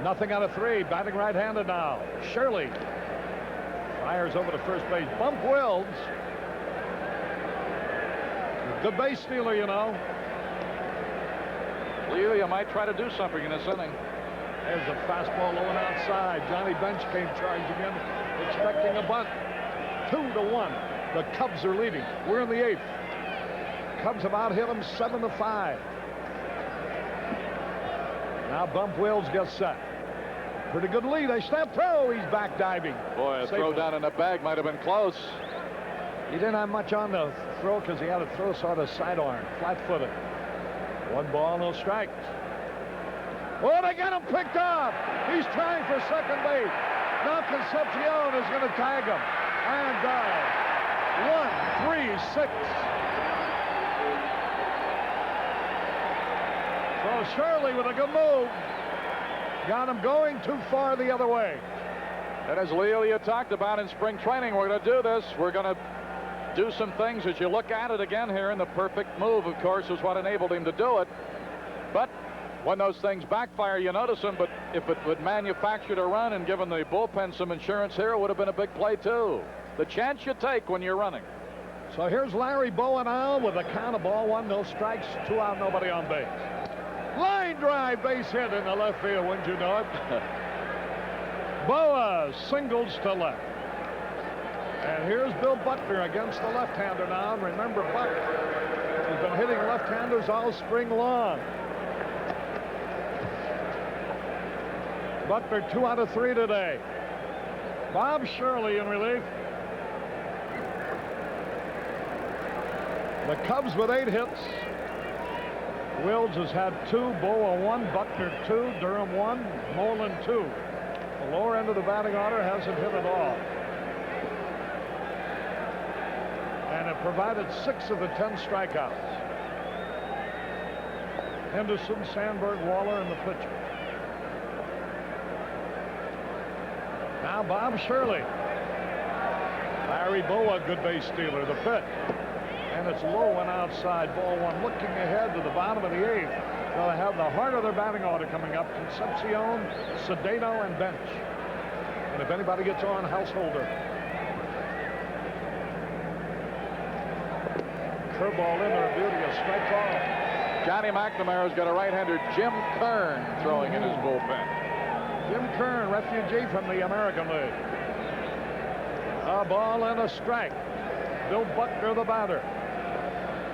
S3: nothing out of 3, batting right-handed now. Shirley fires over to first base. Bump Wells, good base stealer, you know.
S2: Leo, you might try to do something in this inning.
S3: There's a fastball low and outside. Johnny Bench came charging in, expecting a bunt. 2-1. The Cubs are leading. We're in the 8th. Cubs have out-hit them 7-5. Now Bump Wells gets set. Pretty good lead. They snap throw. He's back diving.
S2: Boy, a throw down in the bag might have been close.
S3: He didn't have much on the throw because he had to throw sort of sidearm, flat-footed. 1 ball, no strikes. Oh, they got him picked off. He's trying for second base. Now Concepcion is going to tag him. And 1-3-6. So Shirley with a good move. Got him going too far the other way.
S2: And as Lelia talked about in spring training, we're going to do this. We're going to do some things as you look at it again here, and the perfect move, of course, is what enabled him to do it. But when those things backfire, you notice them. But if it would manufacture a run and given the bullpen some insurance here, it would have been a big play too. The chance you take when you're running.
S3: So here's Larry Boa now with a count of ball 1, no strikes, 2 out, nobody on base. Line drive, base hit in the left field, wouldn't you know it? Boa singles to left. And here's Bill Buckner against the left-hander now. And remember, Buck has been hitting left-handers all spring long. Buckner 2 out of 3 today. Bob Shirley in relief. The Cubs with 8 hits. Wills has had 2, Boa 1, Buckner 2, Durham 1, Moreland 2. The lower end of the batting order hasn't hit at all. and it provided 6 of the 10 strikeouts. Henderson, Sandberg, Waller, and the pitcher. Now Bob Shirley. Larry Boa, good base stealer, the pitch. And it's low and outside, ball 1. Looking ahead to the bottom of the 8th. They'll have the heart of their batting order coming up. Concepcion, Cedeno, and Bench. And if anybody gets on, Householder. Curveball in there, beauty, a strike ball.
S2: Johnny McNamara's got a right-hander, Jim Kern, throwing in his bullpen.
S3: Jim Kern, refugee from the American League. A ball and a strike. Bill Buckner, the batter.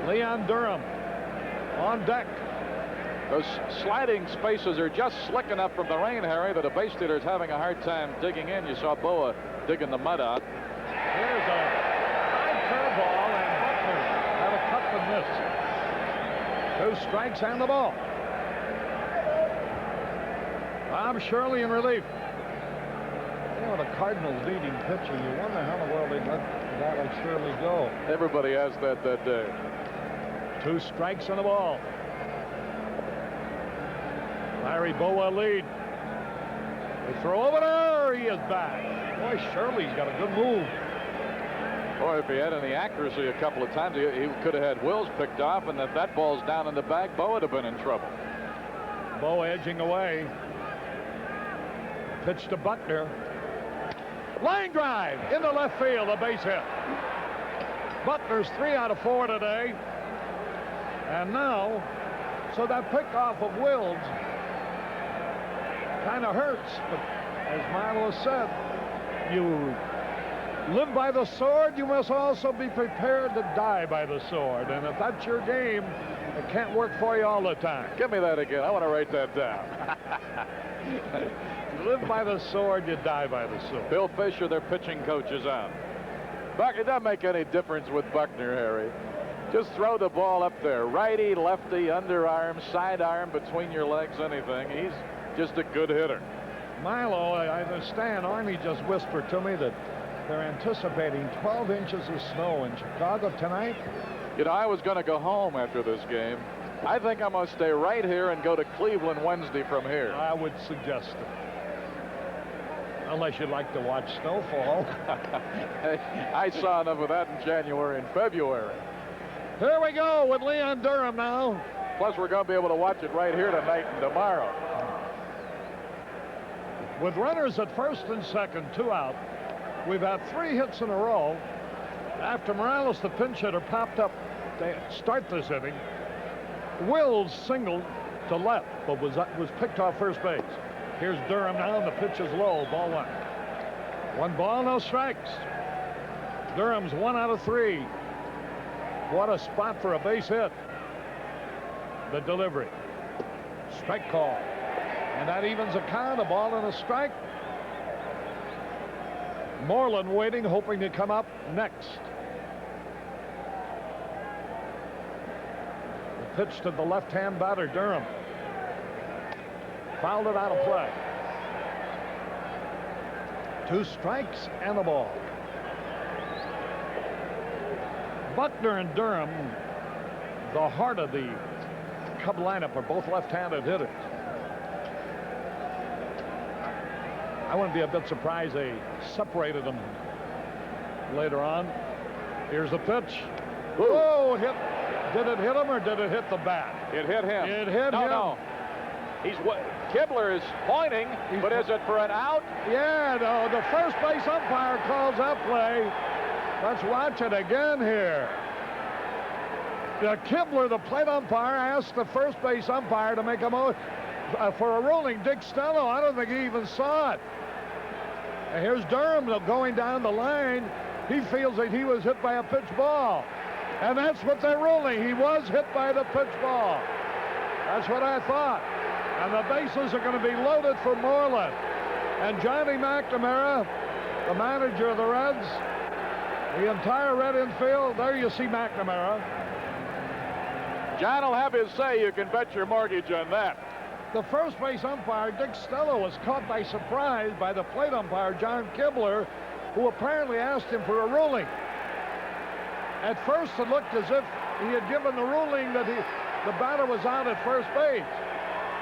S3: Leon Durham on deck.
S2: Those sliding spaces are just slick enough from the rain, Harry, that a base stealer's having a hard time digging in. You saw Boa digging the mud out.
S3: Here's a high curveball, and Buckner had a cut and miss. 2 strikes and the ball. Bob Shirley in relief. You know, the Cardinals leading pitcher, you wonder how in the world they let a guy like Shirley go.
S2: Everybody has that day.
S3: 2 strikes and a ball. Larry Boa lead. They throw over there. He is back. Boy, Shirley's got a good move.
S2: Boy, if he had any accuracy a couple of times, he could have had Wills picked off, and if that ball's down in the bag, Boa would have been in trouble.
S3: Boa edging away. Pitch to Buckner. Line drive into left field, a base hit. Buckner's 3 out of 4 today. And now, so that pickoff of Wills kind of hurts, but as Milo said, you live by the sword, you must also be prepared to die by the sword. And if that's your game, it can't work for you all the time.
S2: Give me that again. I want to write that down.
S3: You live by the sword, you die by the sword.
S2: Bill Fisher, their pitching coach, is out. Buck, it doesn't make any difference with Buckner, Harry. Just throw the ball up there. Righty, lefty, underarm, sidearm, between your legs, anything. He's just a good hitter.
S3: Milo, I understand. Army just whispered to me that they're anticipating 12 inches of snow in Chicago tonight.
S2: You know, I was going to go home after this game. I think I'm going to stay right here and go to Cleveland Wednesday from here.
S3: I would suggest it. Unless you'd like to watch snowfall.
S2: I saw enough of that in January and February.
S3: Here we go with Leon Durham now.
S2: Plus, we're going to be able to watch it right here tonight and tomorrow.
S3: With runners at first and second, 2 out, we've had 3 hits in a row. After Morales, the pinch hitter, popped up to start this inning, Wills singled to left, but was picked off first base. Here's Durham now, and the pitch is low, ball 1. 1 ball, no strikes. Durham's 1 out of 3. What a spot for a base hit. The delivery. Strike call. And that evens a count, a ball and a strike. Moreland waiting, hoping to come up next. The pitch to the left-hand batter, Durham. Fouled it out of play. 2 strikes and a ball. Buckner and Durham, the heart of the Cub lineup, are both left-handed hitters. I wouldn't be a bit surprised they separated them later on. Here's the pitch. Oh, hit. Did it hit him or did it hit the bat?
S2: It hit him.
S3: It hit him.
S2: No. Kibler is pointing, but is it for an out?
S3: Yeah, no. The first base umpire calls that play. Let's watch it again here. Kibler, the plate umpire, asked the first base umpire to make a motion for a ruling. Dick Stello, I don't think he even saw it. And here's Durham going down the line. He feels that he was hit by a pitch ball. And that's what they're ruling. He was hit by the pitch ball. That's what I thought. And the bases are going to be loaded for Moreland. And Johnny McNamara, the manager of the Reds, the entire Red infield. There you see McNamara.
S2: John will have his say. You can bet your mortgage on that.
S3: The first base umpire, Dick Stello, was caught by surprise by the plate umpire, John Kibler, who apparently asked him for a ruling. At first, it looked as if he had given the ruling that the batter was out at first base.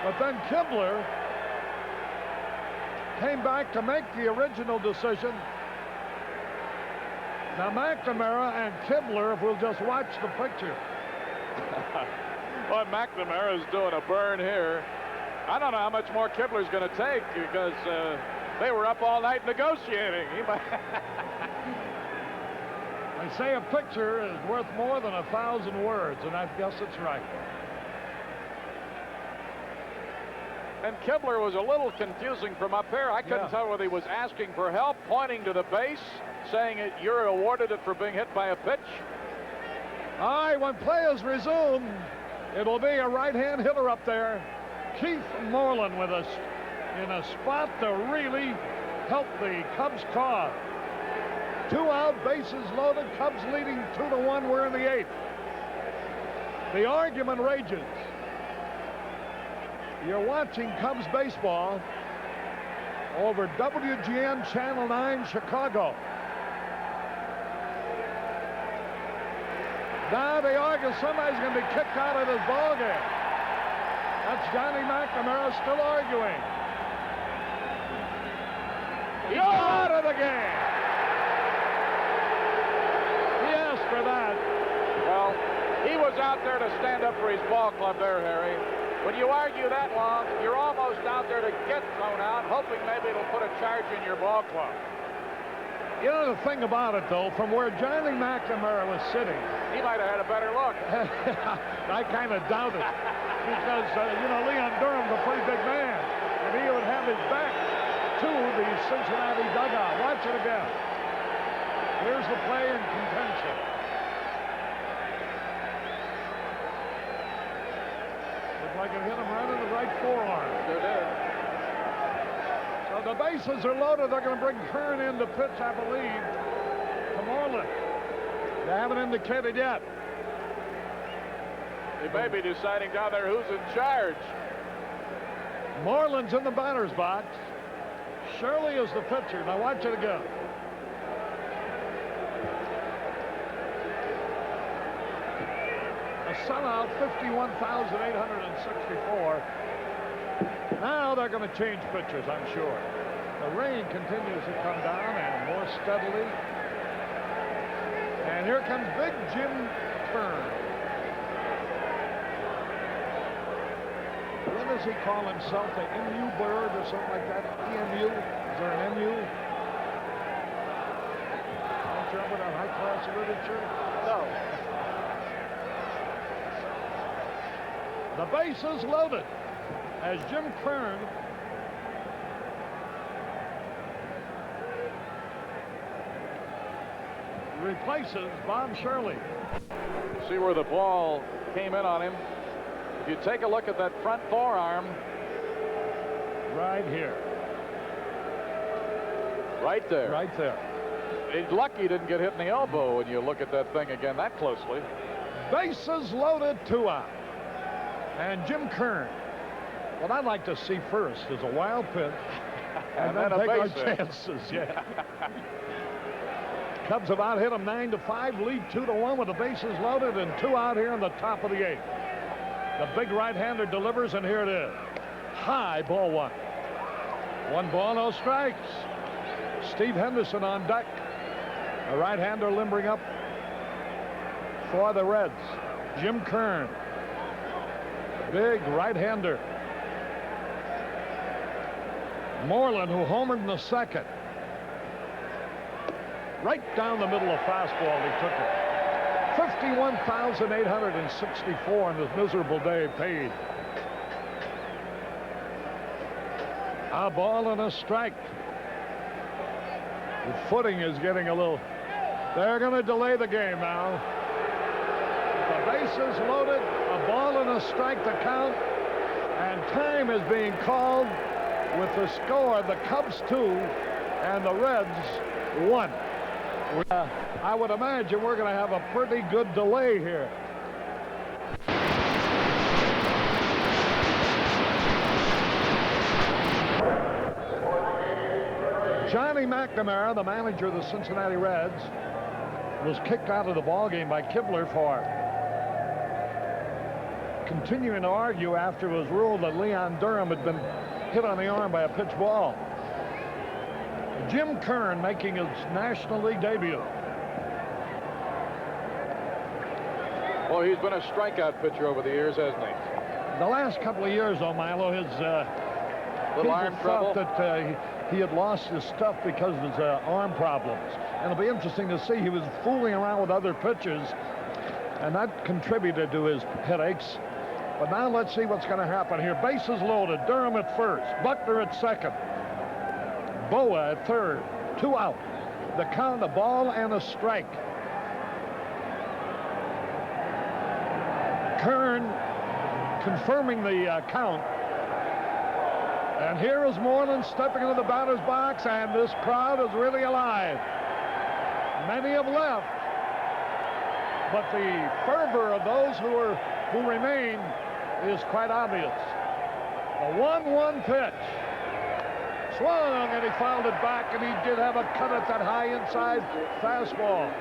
S3: But then Kibler came back to make the original decision. Now, McNamara and Kibler, if we'll just watch the picture.
S2: Well, McNamara is doing a burn here. I don't know how much more Kibler's going to take because they were up all night negotiating. He might
S3: They say a picture is worth more than 1,000 words, and I guess it's right.
S2: And Kibler was a little confusing from up here. I couldn't tell whether he was asking for help, pointing to the base, saying you're awarded it for being hit by a pitch.
S3: All right, when play is resumed, it'll be a right-hand hitter up there. Keith Moreland with us in a spot to really help the Cubs cause. 2 out, bases loaded, Cubs leading 2-1. We're in the 8th. The argument rages. You're watching Cubs baseball over WGN Channel 9 Chicago. Now they argue somebody's going to be kicked out of this ball game. That's Johnny McNamara still arguing. He's out of the game. He asked for that.
S2: Well, he was out there to stand up for his ball club there, Harry. When you argue that long, you're almost out there to get thrown out, hoping maybe it'll put a charge in your ball club.
S3: You know the thing about it, though, from where Johnny McNamara was sitting,
S2: he might have had a better look.
S3: I kind of doubt it, because you know, Leon Durham's a pretty big man, and he would have his back to the Cincinnati dugout. Watch it again. Here's the play in contention. Looked like it hit him right in the right forearm.
S2: Sure did.
S3: So the bases are loaded. They're going to bring Kern in to pitch, I believe, to Moreland. They haven't indicated yet.
S2: They may be deciding down there who's in charge.
S3: Moreland's in the batter's box. Shirley is the pitcher. Now watch it again. A sellout, 51,864. Now they're going to change pitchers, I'm sure. The rain continues to come down and more steadily. And here comes big Jim Kern. What does he call himself? The MU bird or something like that? EMU? Is there an MU? Don't you remember that high-class literature?
S2: No.
S3: The base is loaded as Jim Kern replaces Bob Shirley.
S2: See where the ball came in on him. If you take a look at that front forearm.
S3: Right here.
S2: Right there.
S3: Right there.
S2: He's lucky he didn't get hit in the elbow when you look at that thing again that closely.
S3: Bases loaded, 2 out. And Jim Kern. What I'd like to see first is a wild pitch and then take our chances. Yeah. Cubs have out hit them 9-5, lead 2-1 with the bases loaded and 2 out here in the top of the 8th. The big right-hander delivers, and here it is. High, ball 1. 1 ball, no strikes. Steve Henderson on deck. A right-hander limbering up for the Reds. Jim Kern. Big right-hander. Moreland, who homered in the 2nd. Right down the middle of fastball, he took it. 51,864 on this miserable day paid. A ball and a strike. The footing is getting a little. They're going to delay the game now. The bases loaded, a ball and a strike to count, and time is being called with the score: the Cubs 2 and the Reds 1. I would imagine we're going to have a pretty good delay here. Johnny McNamara, the manager of the Cincinnati Reds, was kicked out of the ball game by Kibler for continuing to argue after it was ruled that Leon Durham had been hit on the arm by a pitch ball. Jim Kern making his National League debut.
S2: Well, he's been a strikeout pitcher over the years, hasn't he?
S3: The last couple of years, though, Milo, his
S2: Little arm trouble.
S3: thought that he had lost his stuff because of his arm problems. And it'll be interesting to see. He was fooling around with other pitchers, and that contributed to his headaches. But now let's see what's going to happen here. Bases loaded. Durham at first. Buckner at second. Boa at third. 2 out. The count, a ball and a strike. Kern confirming the count. And here is Moreland stepping into the batter's box, and this crowd is really alive. Many have left, but the fervor of those who remain is quite obvious. The 1-1 pitch. Swung, and he fouled it back, and he did have a cut at that high inside fastball.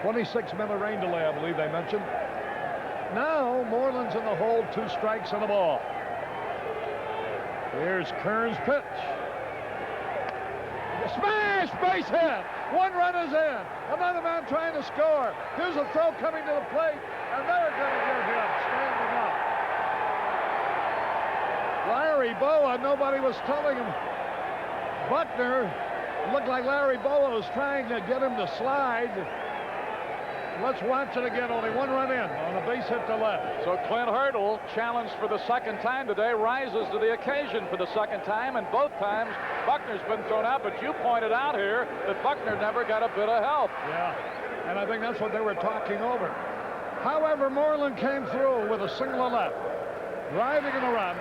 S3: 26-minute rain delay, I believe they mentioned. Now Moreland's in the hole, 2 strikes and a ball. Here's Kern's pitch. Smash! Base hit! 1 run is in. Another man trying to score. Here's a throw coming to the plate, and they're going to get him standing up. Larry Boa, nobody was telling him. Buckner, looked like Larry Boa was trying to get him to slide. Let's watch it again. Only 1 run in on a base hit to left.
S2: So Clint Hurdle, challenged for the second time today, rises to the occasion for the second time, and both times Buckner's been thrown out. But you pointed out here that Buckner never got a bit of help.
S3: Yeah, and I think that's what they were talking over. However, Moreland came through with a single to left, driving in a run.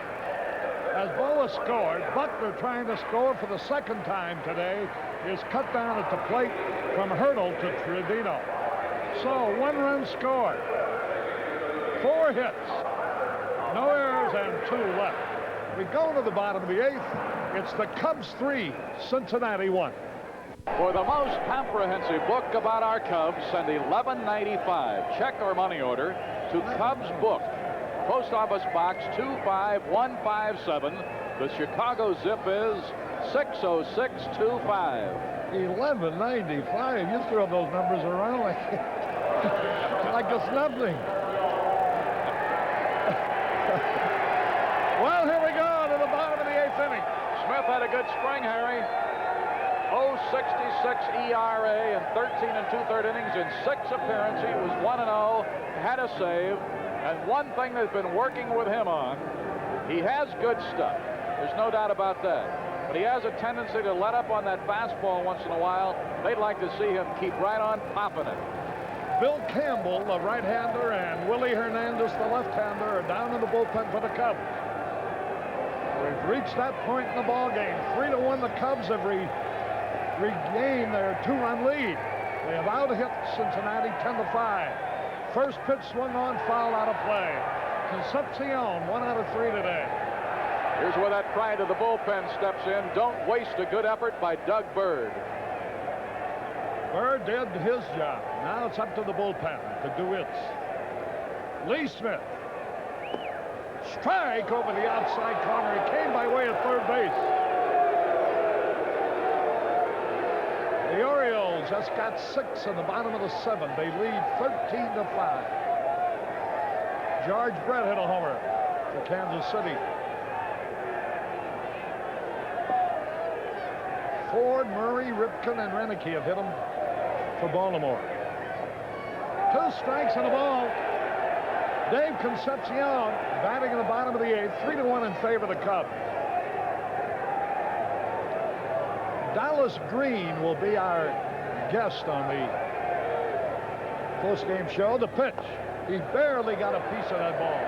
S3: As Boa scored, Buckner trying to score for the second time today is cut down at the plate from Hurdle to Trevino. So 1 run scored, 4 hits, no errors, and 2 left. We go to the bottom of the 8th. It's the Cubs 3, Cincinnati 1.
S2: For the most comprehensive book about our Cubs, send $11.95 check or money order to Cubs Book, Post Office Box 25157. The Chicago zip is 60625.
S3: $11.95. You throw those numbers around like like it's nothing. Well, here we go to the bottom of the 8th inning.
S2: Smith had a good spring, Harry. 0.66 ERA in 13 2/3 innings in 6 appearances. He was 1-0, had a save, and one thing they've been working with him on, he has good stuff. There's no doubt about that. But he has a tendency to let up on that fastball once in a while. They'd like to see him keep right on popping it.
S3: Bill Campbell, the right-hander, and Willie Hernandez, the left-hander, are down in the bullpen for the Cubs. We've reached that point in the ball game. 3-1, the Cubs have regained their 2-run lead. They have out-hit Cincinnati 10-5. First pitch swung on, foul, out of play. Concepcion, 1 out of 3 today.
S2: Here's where that pride of the bullpen steps in. Don't waste a good effort by Doug Bird.
S3: Bird did his job. Now it's up to the bullpen to do its. Lee Smith. Strike over the outside corner. He came by way of third base. The Orioles just got 6 in the bottom of the 7th. They lead 13-5. George Brett hit a homer for Kansas City. Ford, Murray, Ripken, and Renicky have hit them for Baltimore. 2 strikes and a ball. Dave Concepcion batting in the bottom of the 8th, 3-1 in favor of the Cubs. Dallas Green will be our guest on the post-game show. The pitch. He barely got a piece of that ball.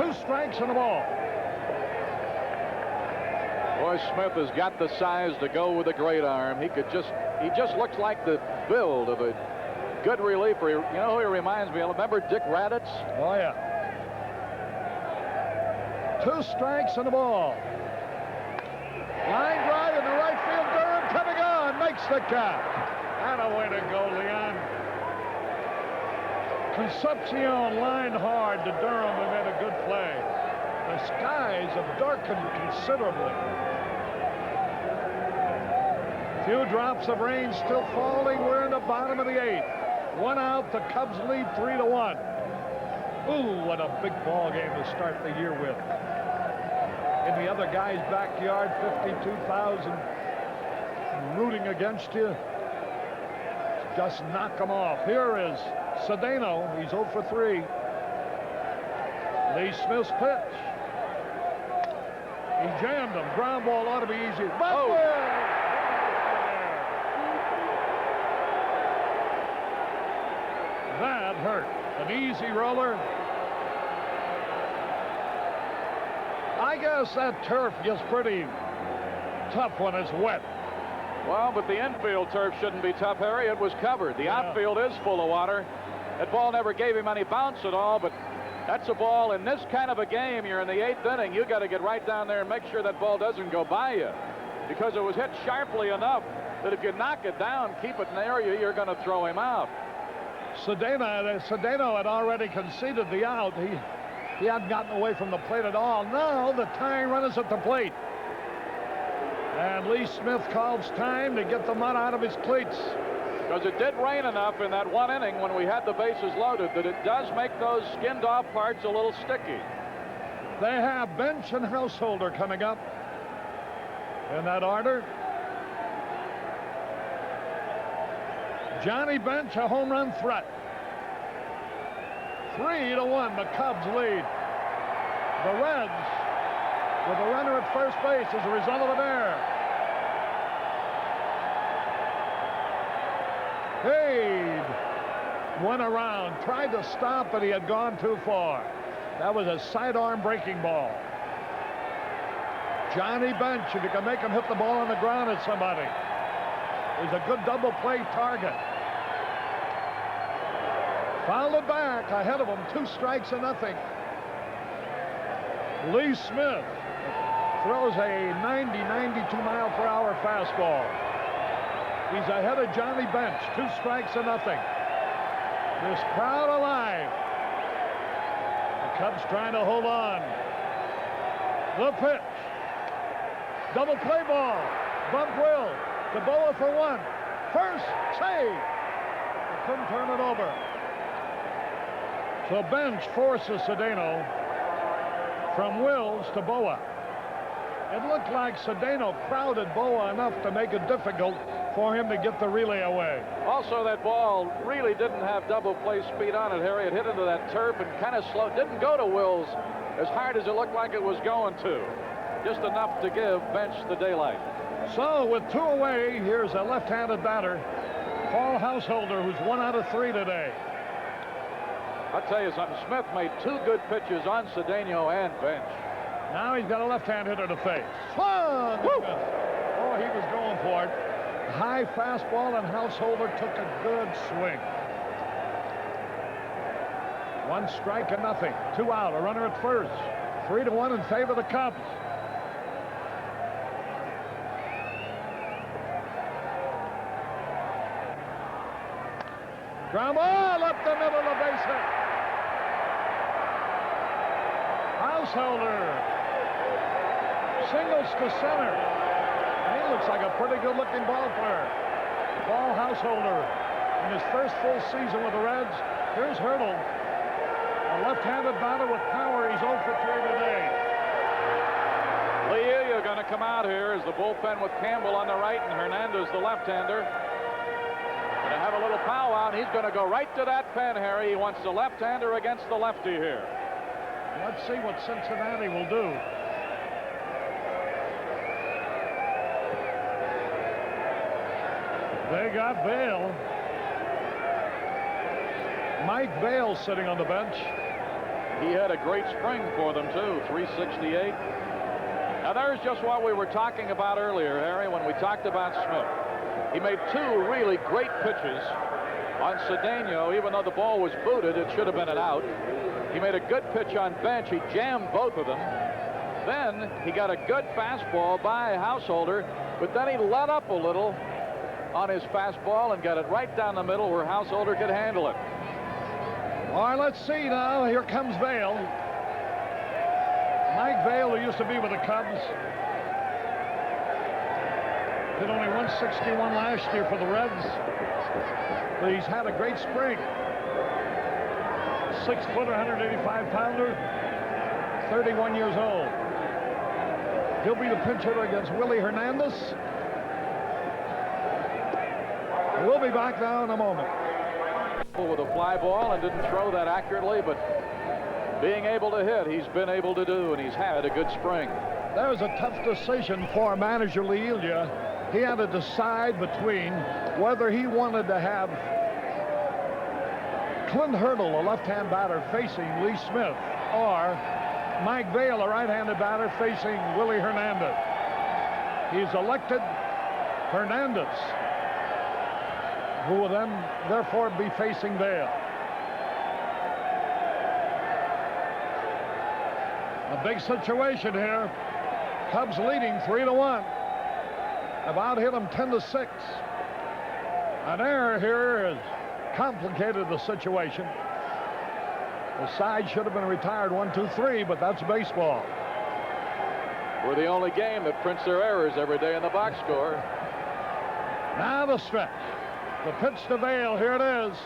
S3: 2 strikes and a ball.
S2: Boy, Smith has got the size to go with a great arm. He just looks like the build of a good reliever. You know who he reminds me of? Remember Dick Raditz?
S3: Oh, yeah. 2 strikes and a ball. Line drive in the right field. Durham coming on. Makes the catch. And a way to go, Leon. Concepcion lined hard to Durham and made a good play. The skies have darkened considerably. Few drops of rain still falling. We're in the bottom of the 8th. 1 out. The Cubs lead 3-1. Ooh, what a big ball game to start the year with. In the other guy's backyard, 52,000 rooting against you. Just knock them off. Here is Cedeno. He's 0 for 3. Lee Smith's pitch. He jammed him. Ground ball ought to be easy. But that hurt. An easy roller. I guess that turf gets pretty tough when it's wet.
S2: Well, but the infield turf shouldn't be tough, Harry. It was covered. The outfield is full of water. That ball never gave him any bounce at all, but that's a ball in this kind of a game. You're in the 8th inning. You got to get right down there and make sure that ball doesn't go by you, because it was hit sharply enough that if you knock it down, keep it in the area, you're going to throw him out.
S3: Cedeno had already conceded the out. He hadn't gotten away from the plate at all. Now the tying run is at the plate. And Lee Smith calls time to get the mud out of his cleats.
S2: Because it did rain enough in that 1 inning when we had the bases loaded that it does make those skinned off parts a little sticky.
S3: They have Bench and Householder coming up in that order. Johnny Bench, a home run threat. 3-1, the Cubs lead. The Reds with a runner at first base as a result of an error. Cade went around, tried to stop, but he had gone too far. That was a sidearm breaking ball. Johnny Bench, if you can make him hit the ball on the ground at somebody, is a good double play target. Fouled it back ahead of him, 2 strikes and nothing. Lee Smith throws a 90-92 mile per hour fastball. He's ahead of Johnny Bench, 2 strikes and nothing. This crowd alive. The Cubs trying to hold on. The pitch. Double play ball. Bunt Will. To Boa for 1. First save. They couldn't turn it over. So Bench forces Cedeno from Wills to Boa. It looked like Cedeno crowded Boa enough to make it difficult for him to get the relay away.
S2: Also, that ball really didn't have double play speed on it, Harry. It hit into that turf and kind of slow. Didn't go to Wills as hard as it looked like it was going to. Just enough to give Bench the daylight.
S3: So with 2 away, here's a left-handed batter, Paul Householder, who's 1 out of 3 today.
S2: I'll tell you something. Smith made 2 good pitches on Cedeno and Bench.
S3: Now he's got a left-hand hitter to face. Swung! Oh, he was going for it. High fastball, and Householder took a good swing. 1 strike and nothing. 2 out. A runner at first. 3-1 in favor of the Cubs. Ground ball up the middle of the base hit. Householder singles to center. He looks like a pretty good-looking ball player. Paul Householder in his first full season with the Reds. Here's Hurdle, a left-handed batter with power. He's 0 for 3 today.
S2: Lee, you're going to come out here as the bullpen with Campbell on the right and Hernandez the left-hander. Going to have a little powwow, and he's going to go right to that pen, Harry. He wants the left-hander against the lefty here.
S3: Let's see what Cincinnati will do. They got Bale. Mike Bale sitting on the bench.
S2: He had a great spring for them, too, 368. Now, there's just what we were talking about earlier, Harry, when we talked about Smith. He made 2 really great pitches on Cedeno. Even though the ball was booted, it should have been an out. He made a good pitch on Bench. He jammed both of them. Then he got a good fastball by Householder, but then he let up a little on his fastball and got it right down the middle where Householder could handle it.
S3: All right, let's see now. Here comes Vail. Mike Vail, who used to be with the Cubs, hit only 161 last year for the Reds, but he's had a great spring. 6-footer, 185-pounder, 31 years old. He'll be the pinch hitter against Willie Hernandez. We'll be back now in a moment.
S2: With a fly ball and didn't throw that accurately, but being able to hit, he's been able to do, and he's had a good spring.
S3: That was a tough decision for manager Lee Elia. He had to decide between whether he wanted to have Clint Hurdle, a left-hand batter, facing Lee Smith, or Mike Vail, a right-handed batter, facing Willie Hernandez. He's elected Hernandez, who will then therefore be facing Vail. A big situation here. Cubs leading 3-1. About hit them 10-6. An error here has complicated the situation. The side should have been retired 1-2-3, but that's baseball.
S2: We're the only game that prints their errors every day in the box score.
S3: Now the stretch. The pitch to Vail. Here it is.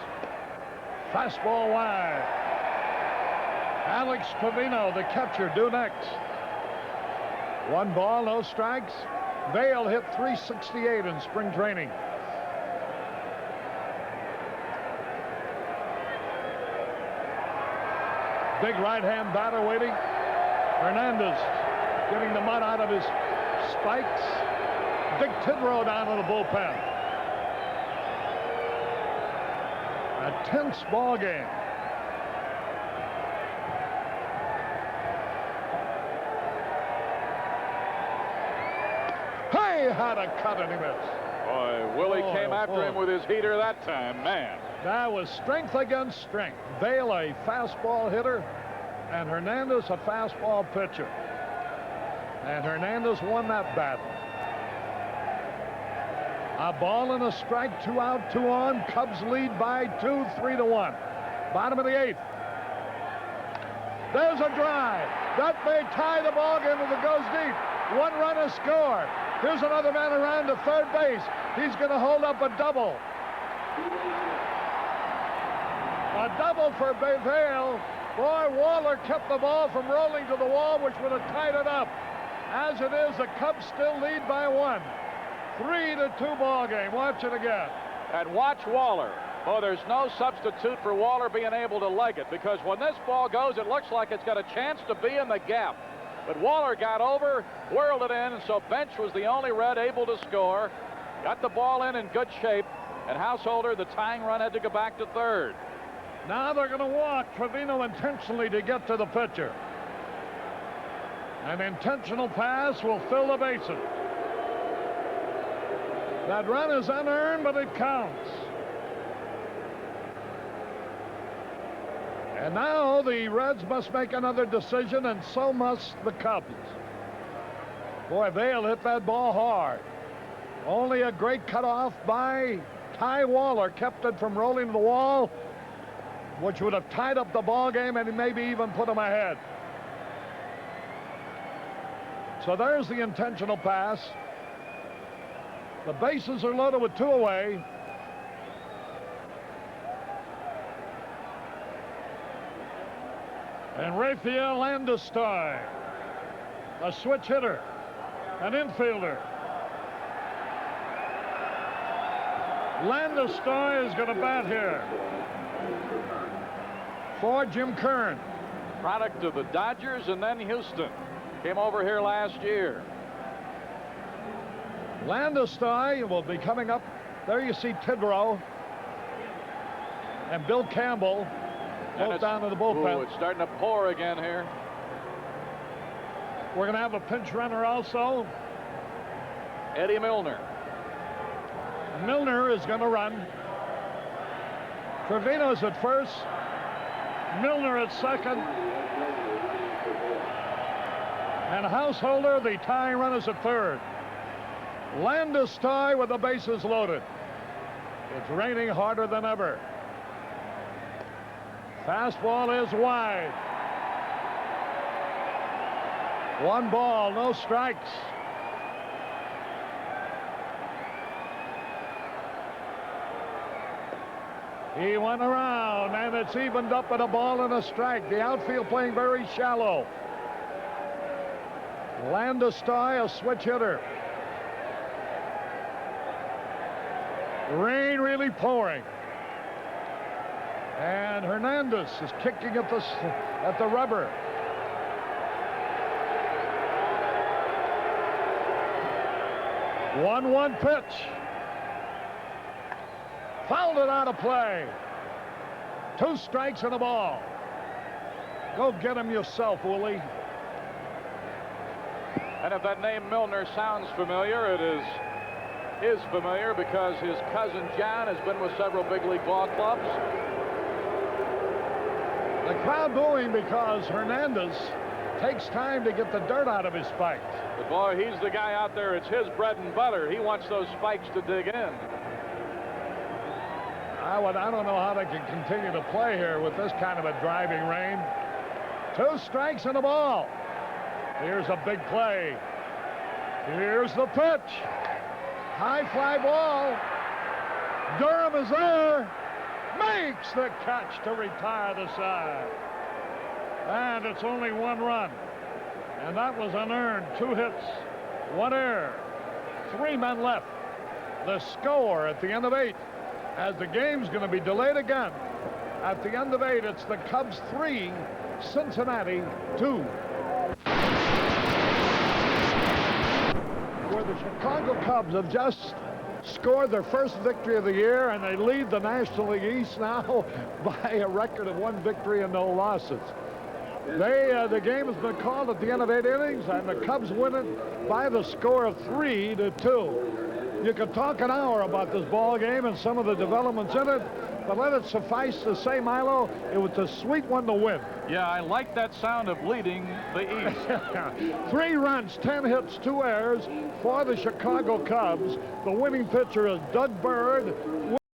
S3: Fastball wide. Alex Trevino, the catcher, due next. 1 ball, no strikes. Vail hit .368 in spring training. Big right-hand batter waiting. Hernandez getting the mud out of his spikes. Dick Tidrow down to the bullpen. A tense ball game. Hey, had a cut and he missed.
S2: Boy, Willie came after him with his heater that time, man.
S3: That was strength against strength. Vail, a fastball hitter, and Hernandez, a fastball pitcher. And Hernandez won that battle. A ball and a strike, 2 out, 2 on. Cubs lead by 2, 3-1. Bottom of the 8th. There's a drive. That may tie the ball game if it goes deep. 1 run is scored. Here's another man around to third base. He's going to hold up a double. A double for Vail. Boy, Waller kept the ball from rolling to the wall, which would have tied it up. As it is, the Cubs still lead by 1. 3-2 ball game. Watch it again.
S2: And watch Waller. Oh, there's no substitute for Waller being able to leg it, because when this ball goes, it looks like it's got a chance to be in the gap. But Waller got over, whirled it in, and so Bench was the only Red able to score. Got the ball in good shape, and Householder, the tying run, had to go back to third.
S3: Now they're going to walk Trevino intentionally to get to the pitcher. An intentional pass will fill the bases. That run is unearned, but it counts. And now the Reds must make another decision, and so must the Cubs. Boy, Vail hit that ball hard. Only a great cutoff by Ty Waller kept it from rolling to the wall, which would have tied up the ball game and maybe even put them ahead. So there's the intentional pass. The bases are loaded with 2 away. And Rafael Landestein, a switch hitter, an infielder. Landestein is going to bat here for Jim Kern.
S2: Product of the Dodgers and then Houston. Came over here last year.
S3: Landestein will be coming up. There you see Tidrow and Bill Campbell both down to the bullpen.
S2: Ooh, it's starting to pour again here.
S3: We're going to have a pinch runner also.
S2: Eddie Milner.
S3: Milner is going to run. Trevino's at first. Milner at second. And Householder, the tying run, is at third. Landestein with the bases loaded. It's raining harder than ever. Fastball is wide. 1 ball, no strikes. He went around, and it's evened up at a ball and a strike. The outfield playing very shallow. Landestein, a switch hitter. Rain really pouring. And Hernandez is kicking at the rubber. One pitch. Fouled it out of play. 2 strikes and a ball. Go get him yourself, Willie.
S2: And if that name Milner sounds familiar, it is familiar because his cousin John has been with several big league ball clubs.
S3: The crowd booing because Hernandez takes time to get the dirt out of his spikes.
S2: But boy, he's the guy out there. It's his bread and butter. He wants those spikes to dig in.
S3: I don't know how they can continue to play here with this kind of a driving rain. 2 strikes and a ball. Here's a big play. Here's the pitch. High fly ball. Durham is there. Makes the catch to retire the side. And it's only 1 run. And that was unearned. 2 hits, 1 error. 3 men left. The score at the end of 8, as the game's going to be delayed again. At the end of 8, it's the Cubs 3, Cincinnati 2. Where the Chicago Cubs have just scored their first victory of the year, and they lead the National League East now by a record of 1 victory and no losses. The game has been called at the end of 8 innings, and the Cubs win it by the score of 3-2. You could talk an hour about this ball game and some of the developments in it, but let it suffice to say, Milo, it was a sweet one to win.
S2: Yeah, I like that sound of leading the East.
S3: 3 runs, 10 hits, 2 errors for the Chicago Cubs. The winning pitcher is Doug Bird.